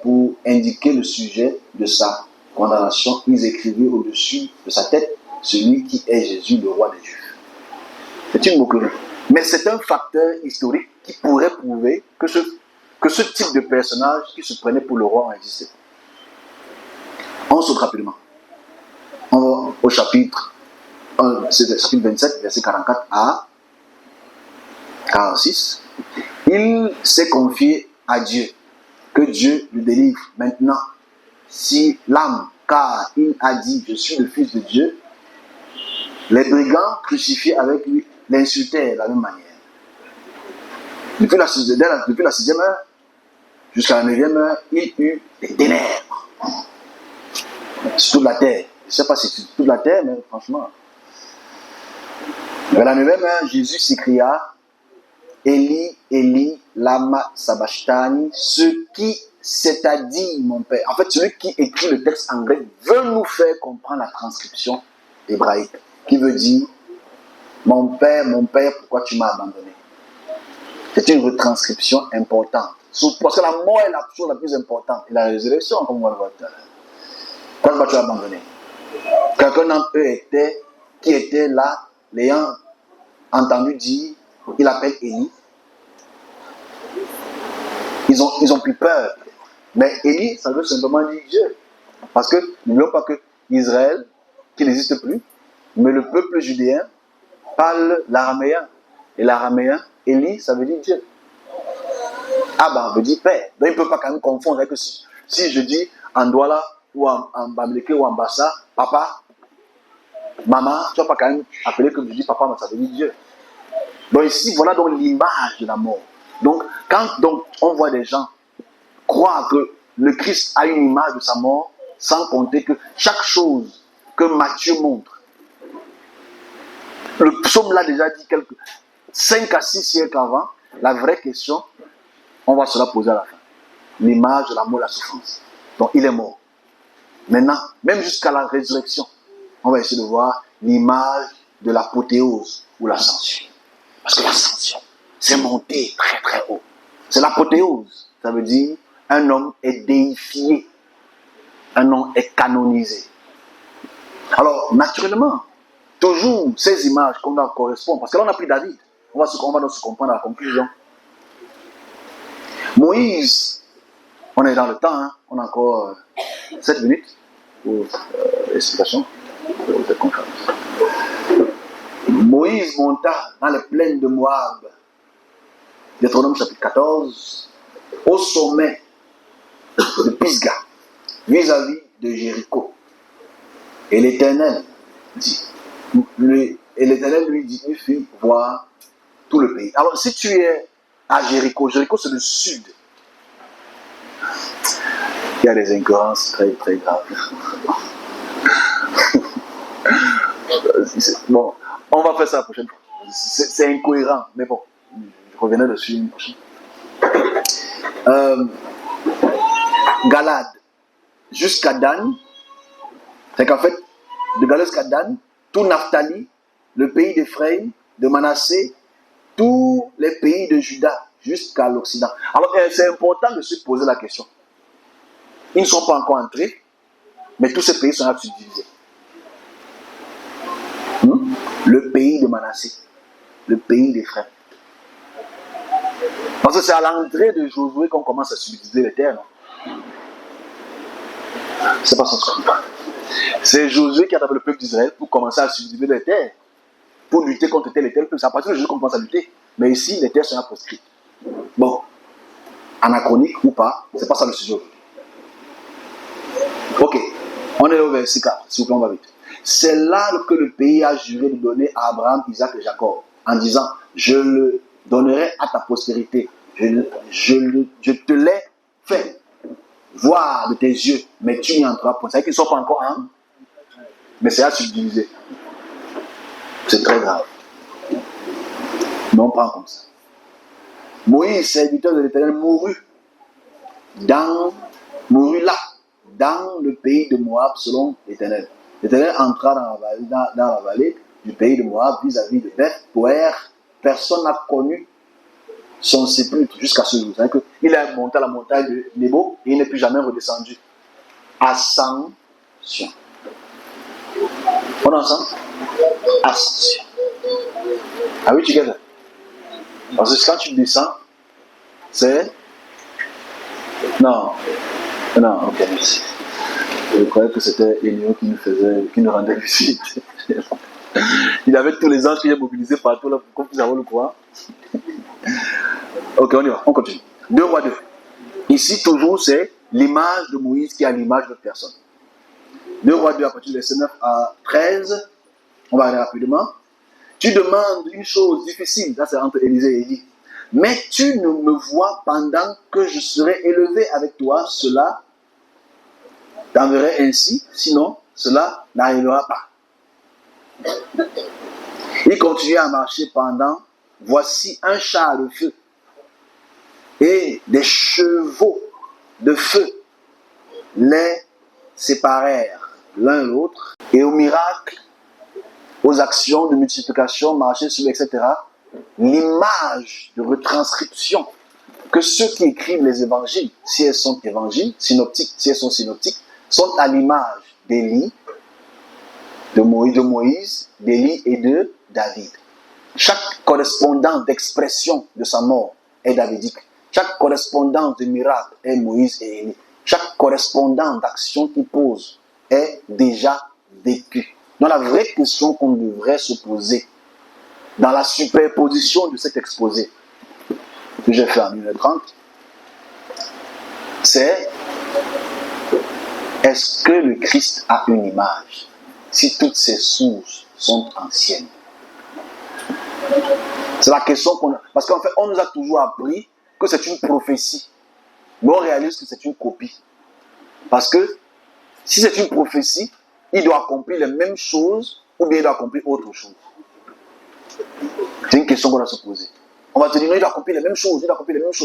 Pour indiquer le sujet de sa condamnation, ils écrivaient au-dessus de sa tête celui qui est Jésus, le roi des Juifs. C'est une moquerie. Mais c'est un facteur historique qui pourrait prouver que ce type de personnage qui se prenait pour le roi a existé. On saute rapidement. On va au chapitre 27, verset 44 à 46. Il s'est confié à Dieu, que Dieu le délivre maintenant. Si l'âme, car il a dit, je suis le Fils de Dieu, les brigands crucifiés avec lui l'insultaient de la même manière. Depuis la 6e heure jusqu'à la 9e heure, il eut des ténèbres sur toute la terre. Je ne sais pas si c'est toute la terre, mais franchement. Vers la 9e heure, Jésus s'écria, Eli, Eli, lama sabachthani, ce qui c'est-à-dire mon Père. En fait, celui qui écrit le texte en grec veut nous faire comprendre la transcription hébraïque, qui veut dire, mon Père, pourquoi tu m'as abandonné? C'est une retranscription importante. Parce que la mort est la chose la plus importante. Et la résurrection, comme on va le voir tout à l'heure. Pourquoi tu as abandonné? Quelqu'un d'entre eux qui était là, l'ayant entendu dire, il appelle Élie. Ils ont pris peur. Mais Élie, ça veut simplement dire Dieu. Parce que n'oublions pas que Israël, qui n'existe plus, mais le peuple judéen parle l'araméen. Et l'araméen, Élie, ça veut dire Dieu. Abba veut dire Père. Donc il ne peut pas quand même confondre avec si je dis en Douala ou en Bamileke ou en Bassa, papa, maman, tu ne vas pas quand même appeler que je dis papa, mais ça veut dire Dieu. Donc ici, voilà donc l'image de la mort. Donc quand on voit des gens croire que le Christ a une image de sa mort, sans compter que chaque chose que Matthieu montre, le psaume l'a déjà dit 5 à 6 siècles avant, la vraie question, on va se la poser à la fin. L'image de la mort, la souffrance. Donc il est mort. Maintenant, même jusqu'à la résurrection, on va essayer de voir l'image de l'apothéose ou l'ascension. Parce que l'ascension, c'est monter très très haut. C'est l'apothéose. Ça veut dire un homme est déifié. Un homme est canonisé. Alors, naturellement, toujours ces images qu'on doit correspondre. Parce que là, on a pris David. On va donc se comprendre à la conclusion. Moïse, on est dans le temps, hein, on a encore 7 minutes pour l'explication de cette conférence. Moïse monta dans les plaines de Moab Deutéronome chapitre 14, au sommet de Pisga, vis-à-vis de Jéricho. Et l'Éternel dit, et l'Éternel lui dit, il fit voir tout le pays. Alors, si tu es à Jéricho, Jéricho c'est le sud. Il y a des incohérences très, très graves. Bon, on va faire ça la prochaine fois. C'est incohérent, mais bon, je reviendrai dessus une prochaine. Galade, jusqu'à Dan, c'est qu'en fait, de Galade jusqu'à Dan, tout Naphtali, le pays d'Éphraïm, de Manassé, tous les pays de Juda, jusqu'à l'Occident. Alors, c'est important de se poser la question. Ils ne sont pas encore entrés, mais tous ces pays sont subdivisés. Le pays de Manassé, le pays d'Éphraïm. Parce que c'est à l'entrée de Josué qu'on commence à subdiviser les terres, non? C'est pas ça. C'est Josué qui a appelé le peuple d'Israël pour commencer à subdiviser les terres, pour lutter contre tel et tel peuple. C'est à partir de Josué qu'on commence à lutter. Mais ici, les terres sont proscrites. Bon, anachronique ou pas, c'est pas ça le sujet. Ok, on est au verset 4, s'il vous plaît, on va vite. C'est là que le pays a juré de donner à Abraham, Isaac et Jacob, en disant, je le donnerai à ta postérité. Je te l'ai fait voir de tes yeux, mais tu n'y entreras pas. C'est-à-dire qu'ils ne sont pas encore un, mais c'est à subdiviser. C'est très grave. Mais on prend comme ça. Moïse, serviteur de l'Éternel, mourut là, dans le pays de Moab, selon l'Éternel. L'Éternel entra dans la vallée du pays de Moab, vis-à-vis de Beth-Poer. Personne n'a connu son sépulcre jusqu'à ce jour. C'est-à-dire qu'il est monté à la montagne de Nebo et il n'est plus jamais redescendu. Ascension. On est ensemble? Ascension. Ah oui, tu gagnes. Parce que quand tu descends, c'est... Non, ok, merci. Je croyais que c'était Enio qui nous rendait visite. Il avait tous les anges qui étaient mobilisés partout là pour qu'on puisse avoir le pouvoir. Ok, on y va, on continue. 2 Rois 2. Ici, toujours, c'est l'image de Moïse qui a l'image de personne. 2 Rois 2, à partir du verset 9 à 13. On va aller rapidement. Tu demandes une chose difficile, ça c'est entre Élisée et Élie. Mais tu ne me vois pendant que je serai élevé avec toi, cela t'enverrai ainsi, sinon cela n'arrivera pas. Il continue à marcher pendant, voici un char de feu et des chevaux de feu les séparèrent l'un l'autre, et au miracle, aux actions de multiplication, marcher sur, etc., l'image de retranscription que ceux qui écrivent les évangiles, si elles sont évangiles, synoptiques, si elles sont synoptiques, sont à l'image d'Élie, de Moïse, d'Élie et de David. Chaque correspondance d'expression de sa mort est davidique. Chaque correspondance de miracle est Moïse et Élie. Chaque correspondance d'action qu'il pose est déjà vécue. Donc la vraie question qu'on devrait se poser dans la superposition de cet exposé que j'ai fait en 1930, c'est: est-ce que le Christ a une image si toutes ses sources sont anciennes? C'est la question qu'on a. Parce qu'en fait, on nous a toujours appris que c'est une prophétie. Mais on réalise que c'est une copie. Parce que si c'est une prophétie, il doit accomplir les mêmes choses ou bien il doit accomplir autre chose. C'est une question qu'on doit se poser. On va te dire, non, il doit accomplir les mêmes choses,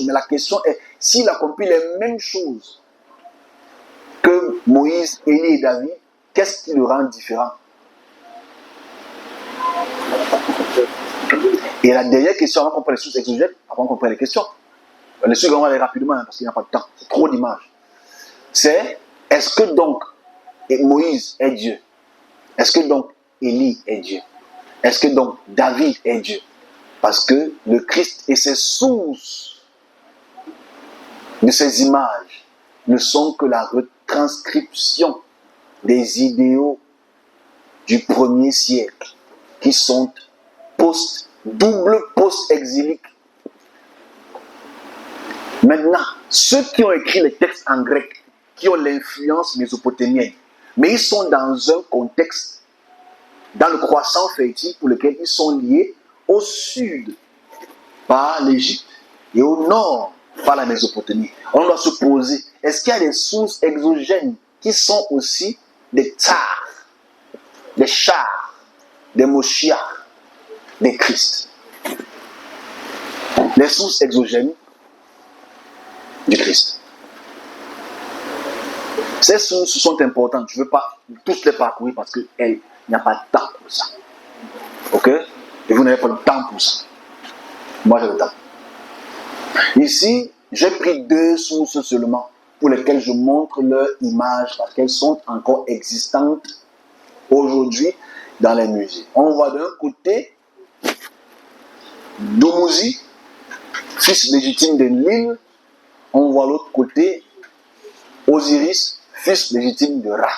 mais la question est, s'il accomplit les mêmes choses que Moïse, Élie et David, qu'est-ce qui le rend différent? Et la dernière question, avant qu'on prenne les sources exogètes, avant qu'on prenne les questions, les sources, on va aller rapidement, parce qu'il n'y a pas de temps, c'est trop d'images. C'est, est-ce que donc Moïse est Dieu? Est-ce que donc Élie est Dieu? Est-ce que donc David est Dieu? Parce que le Christ et ses sources de ces images ne sont que la retranscription des idéaux du premier siècle qui sont double post-exiliques Maintenant, ceux qui ont écrit les textes en grec, qui ont l'influence mésopotamienne, mais ils sont dans un contexte, dans le croissant fertile pour lequel ils sont liés au sud par l'Égypte et au nord par la Mésopotamie. On doit se poser, est-ce qu'il y a des sources exogènes qui sont aussi des tsars, des chars, des Moshiach, des Christ? Les sources exogènes du Christ. Ces sources sont importantes. Je ne veux pas tous les parcourir parce qu'il n'y a pas de temps pour ça. Ok? Et vous n'avez pas le temps pour ça. Moi, j'ai le temps. Ici, j'ai pris 2 sources seulement pour lesquelles je montre leur image parce qu'elles sont encore existantes aujourd'hui dans les musées. On voit d'un côté Dumuzi, fils légitime d'Enlil. On voit l'autre côté Osiris, fils légitime de Ra.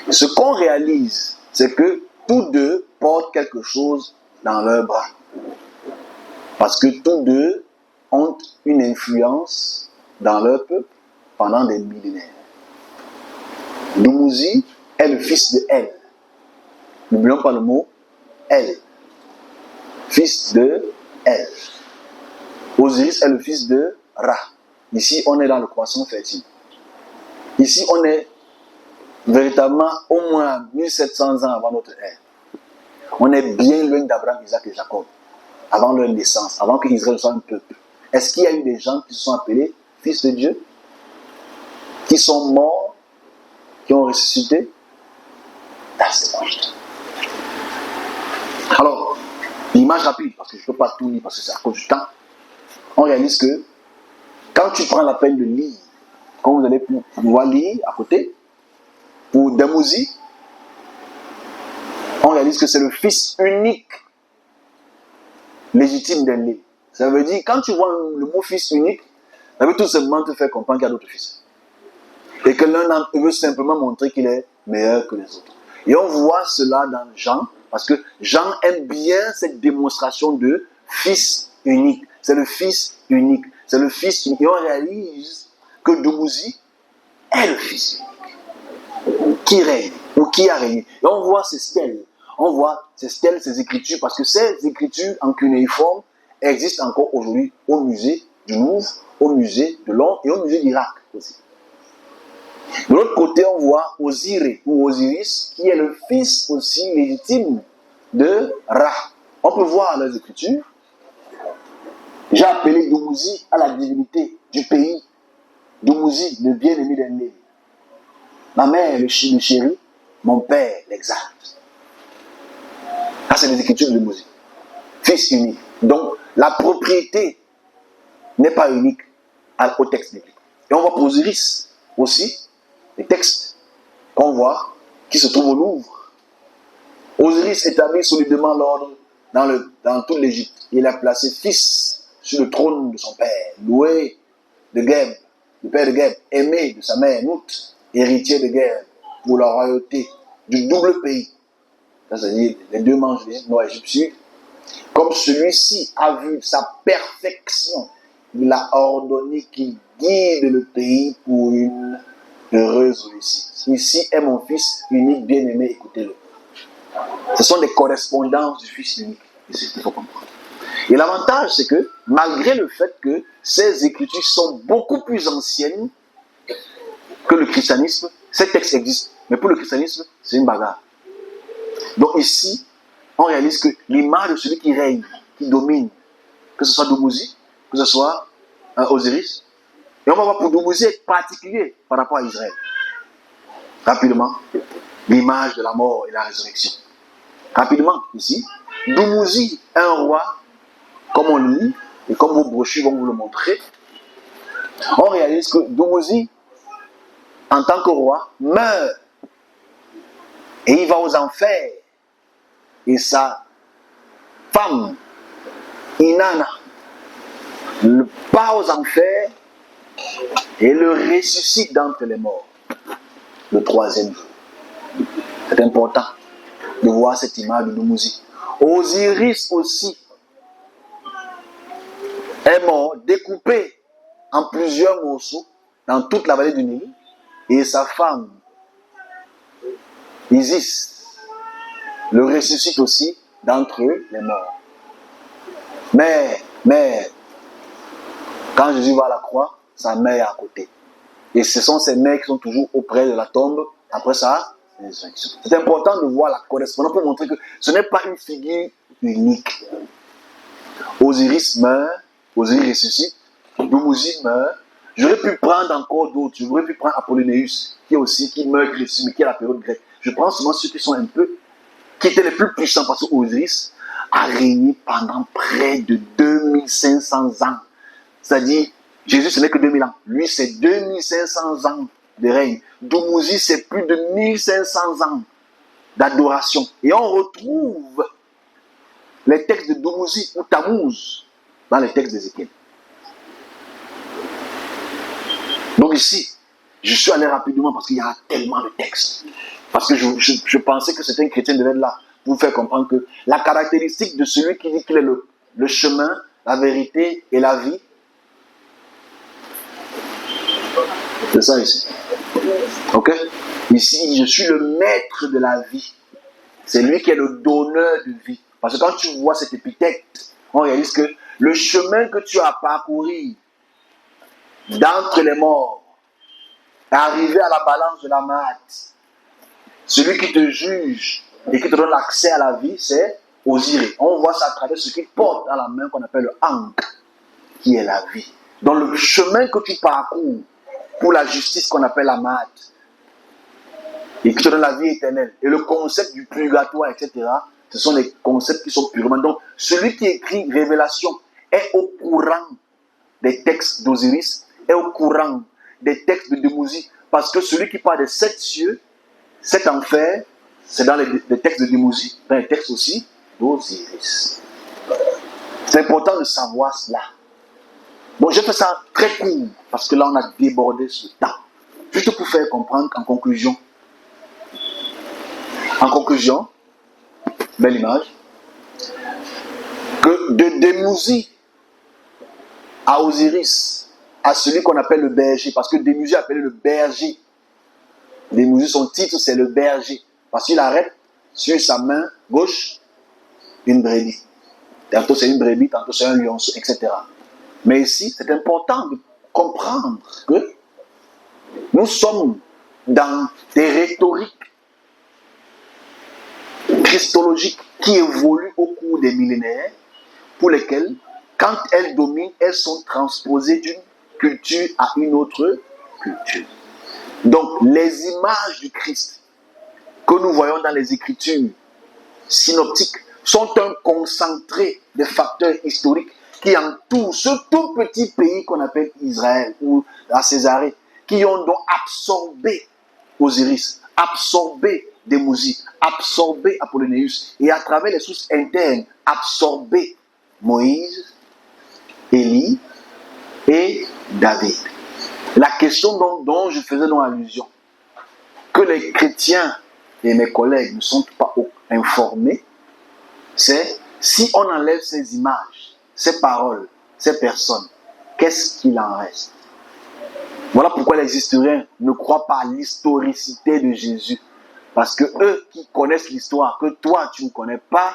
Ce qu'on réalise, c'est que tous deux portent quelque chose dans leurs bras. Parce que tous deux ont une influence dans leur peuple pendant des millénaires. Dumuzi est le fils de El. N'oublions pas le mot El. Fils de El. Osiris est le fils de Ra. Ici, on est dans le croissant fertile. Ici, on est véritablement au moins 1700 ans avant notre ère. On est bien loin d'Abraham, Isaac et Jacob, avant leur naissance, avant qu'Israël soit un peuple. Est-ce qu'il y a eu des gens qui se sont appelés fils de Dieu, qui sont morts, qui ont ressuscité? Alors, l'image rapide, parce que je ne peux pas tout lire, parce que c'est à cause du temps, on réalise que quand tu prends la peine de lire, quand vous allez pouvoir lire à côté, pour Dumuzi, on réalise que c'est le fils unique légitime d'Enlil. Ça veut dire, quand tu vois le mot fils unique, ça veut tout simplement te faire comprendre qu'il y a d'autres fils. Et que l'un veut simplement montrer qu'il est meilleur que les autres. Et on voit cela dans Jean, parce que Jean aime bien cette démonstration de fils unique. C'est le fils unique. C'est le fils unique. Et on réalise que Dumuzi est le fils unique. Qui règne, ou qui a régné. Et on voit ces stèles. On voit ces stèles, ces écritures, parce que ces écritures en cunéiforme existent encore aujourd'hui au musée du Louvre, au musée de Londres et au musée d'Irak aussi. De l'autre côté, on voit Osiré ou Osiris, qui est le fils aussi légitime de Ra. On peut voir les écritures. J'ai appelé Dumuzi à la divinité du pays. Dumuzi, le bien-aimé d'Enlil. Ma mère, le chéri, mon père, l'exalte. Ça, c'est les écritures de Dumuzi. Fils unique. Donc, la propriété n'est pas unique au texte biblique. Et on voit pour Osiris aussi, les textes qu'on voit, qui se trouvent au Louvre. Osiris établit solidement l'ordre dans toute l'Égypte. Il a placé fils sur le trône de son père, Loué de Geb, le père de Geb, aimé de sa mère, Nout, héritier de Geb, pour la royauté du double pays. C'est-à-dire les 2 manches d'Égypte, nord Égypte sud. Comme celui-ci a vu sa perfection, il a ordonné qu'il guide le pays pour une heureuse réussite. Ici est mon fils unique, bien-aimé, écoutez-le. Ce sont des correspondances du fils unique. C'est ce qu'il faut comprendre. Et l'avantage, c'est que, malgré le fait que ces écritures sont beaucoup plus anciennes que le christianisme, ces textes existent. Mais pour le christianisme, c'est une bagarre. Donc ici, on réalise que l'image de celui qui règne, qui domine, que ce soit Dumuzi, que ce soit Osiris, et on va voir pour Dumuzi être particulier par rapport à Israël. Rapidement, l'image de la mort et la résurrection. Rapidement, ici, Dumuzi est un roi, comme on le lit, et comme vos brochures vont vous le montrer. On réalise que Dumuzi, en tant que roi, meurt. Et il va aux enfers. Et sa femme, Inanna, le part aux enfers et le ressuscite d'entre les morts le 3e jour. C'est important de voir cette image de Dumuzi. Osiris aussi est mort, découpé coupé en plusieurs morceaux dans toute la vallée du Nil, et sa femme, Isis, le ressuscite aussi d'entre les morts. Mais, quand Jésus va à la croix, sa mère est à côté. Et ce sont ces mères qui sont toujours auprès de la tombe après sa résurrection. C'est important de voir la correspondance pour montrer que ce n'est pas une figure unique. Osiris meurt, Osiris ressuscite, Dumuzi meurt. J'aurais pu prendre encore d'autres. J'aurais pu prendre Apollonius, qui meurt, qui ressuscite, mais qui est la période grecque. Je prends souvent ceux qui sont un peu, qui étaient les plus puissants, parce que Osiris a régné pendant près de 2500 ans. C'est-à-dire, Jésus, ce n'est que 2000 ans. Lui, c'est 2500 ans de règne. Dumuzi, c'est plus de 1500 ans d'adoration. Et on retrouve les textes de Dumuzi ou Tammuz dans les textes d'Ézéchiel. Donc ici, je suis allé rapidement parce qu'il y a tellement de textes. Parce que je pensais que certains chrétiens devaient être là pour vous faire comprendre que la caractéristique de celui qui dit qu'il est le chemin, la vérité et la vie, c'est ça ici. Ok? Ici, je suis le maître de la vie. C'est lui qui est le donneur de vie. Parce que quand tu vois cette épithète, on réalise que le chemin que tu as parcouru d'entre les morts, arrivé à la balance de la Maat, celui qui te juge et qui te donne l'accès à la vie, c'est Osiris. On voit ça à travers ce qu'il porte dans la main qu'on appelle le Ankh, qui est la vie. Dans le chemin que tu parcours pour la justice qu'on appelle la Maat, et qui te donne la vie éternelle, et le concept du purgatoire, etc., ce sont les concepts qui sont purement. Donc, celui qui écrit Révélation est au courant des textes d'Osiris, est au courant des textes de Dumuzi, parce que celui qui parle des 7 cieux, 7 enfers, c'est dans les textes de Dumuzi, dans les textes aussi d'Osiris. C'est important de savoir cela. Bon, je fais ça très court, parce que là, on a débordé ce temps. Juste pour faire comprendre qu'en conclusion, belle image, que de Dumuzi à Osiris, à celui qu'on appelle le berger, parce que Dumuzi est appelé le berger. Dumuzi, son titre, c'est le berger, parce qu'il arrête sur sa main gauche une brebis. Tantôt c'est une brebis, tantôt c'est un lionceau, etc. Mais ici, c'est important de comprendre que nous sommes dans des rhétoriques christologiques qui évoluent au cours des millénaires, pour lesquelles, quand elles dominent, elles sont transposées d'une culture à une autre culture. Donc, les images du Christ que nous voyons dans les Écritures synoptiques sont un concentré de facteurs historiques qui entourent ce tout petit pays qu'on appelle Israël ou la Césarée, qui ont donc absorbé Osiris, absorbé Dumuzi, absorbé Apollonius, et à travers les sources internes, absorbé Moïse, Élie et David. La question dont je faisais donc allusion, que les chrétiens et mes collègues ne sont pas informés, c'est si on enlève ces images, ces paroles, ces personnes, qu'est-ce qu'il en reste? Voilà pourquoi les historiens ne croient pas à l'historicité de Jésus. Parce que eux qui connaissent l'histoire, que toi tu ne connais pas,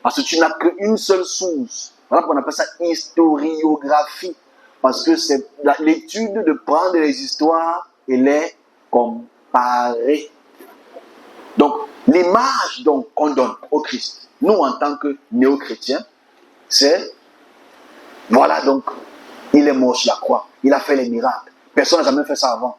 parce que tu n'as qu'une seule source. Voilà pourquoi on appelle ça historiographie. Parce que c'est l'étude de prendre les histoires et les comparer. Donc, l'image qu'on donne au Christ, nous en tant que néo-chrétiens, c'est, voilà donc, il est mort sur la croix, il a fait les miracles. Personne n'a jamais fait ça avant.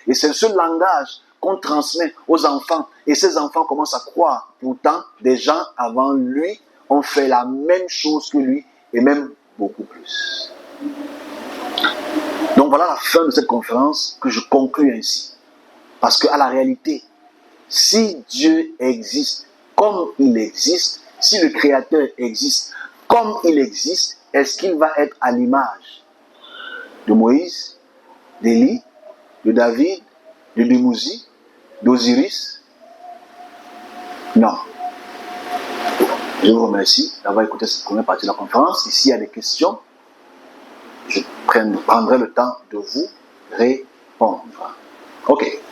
Et c'est ce langage qu'on transmet aux enfants. Et ces enfants commencent à croire. Pourtant, des gens avant lui ont fait la même chose que lui, et même beaucoup plus. Donc voilà la fin de cette conférence que je conclue ainsi. Parce qu'à la réalité, si Dieu existe comme il existe, si le Créateur existe comme il existe, est-ce qu'il va être à l'image de Moïse, d'Élie, de David, de Dumuzi, d'Osiris? Non. Je vous remercie d'avoir écouté cette première partie de la conférence. Et s'il y a des questions, prendrai le temps de vous répondre. Ok.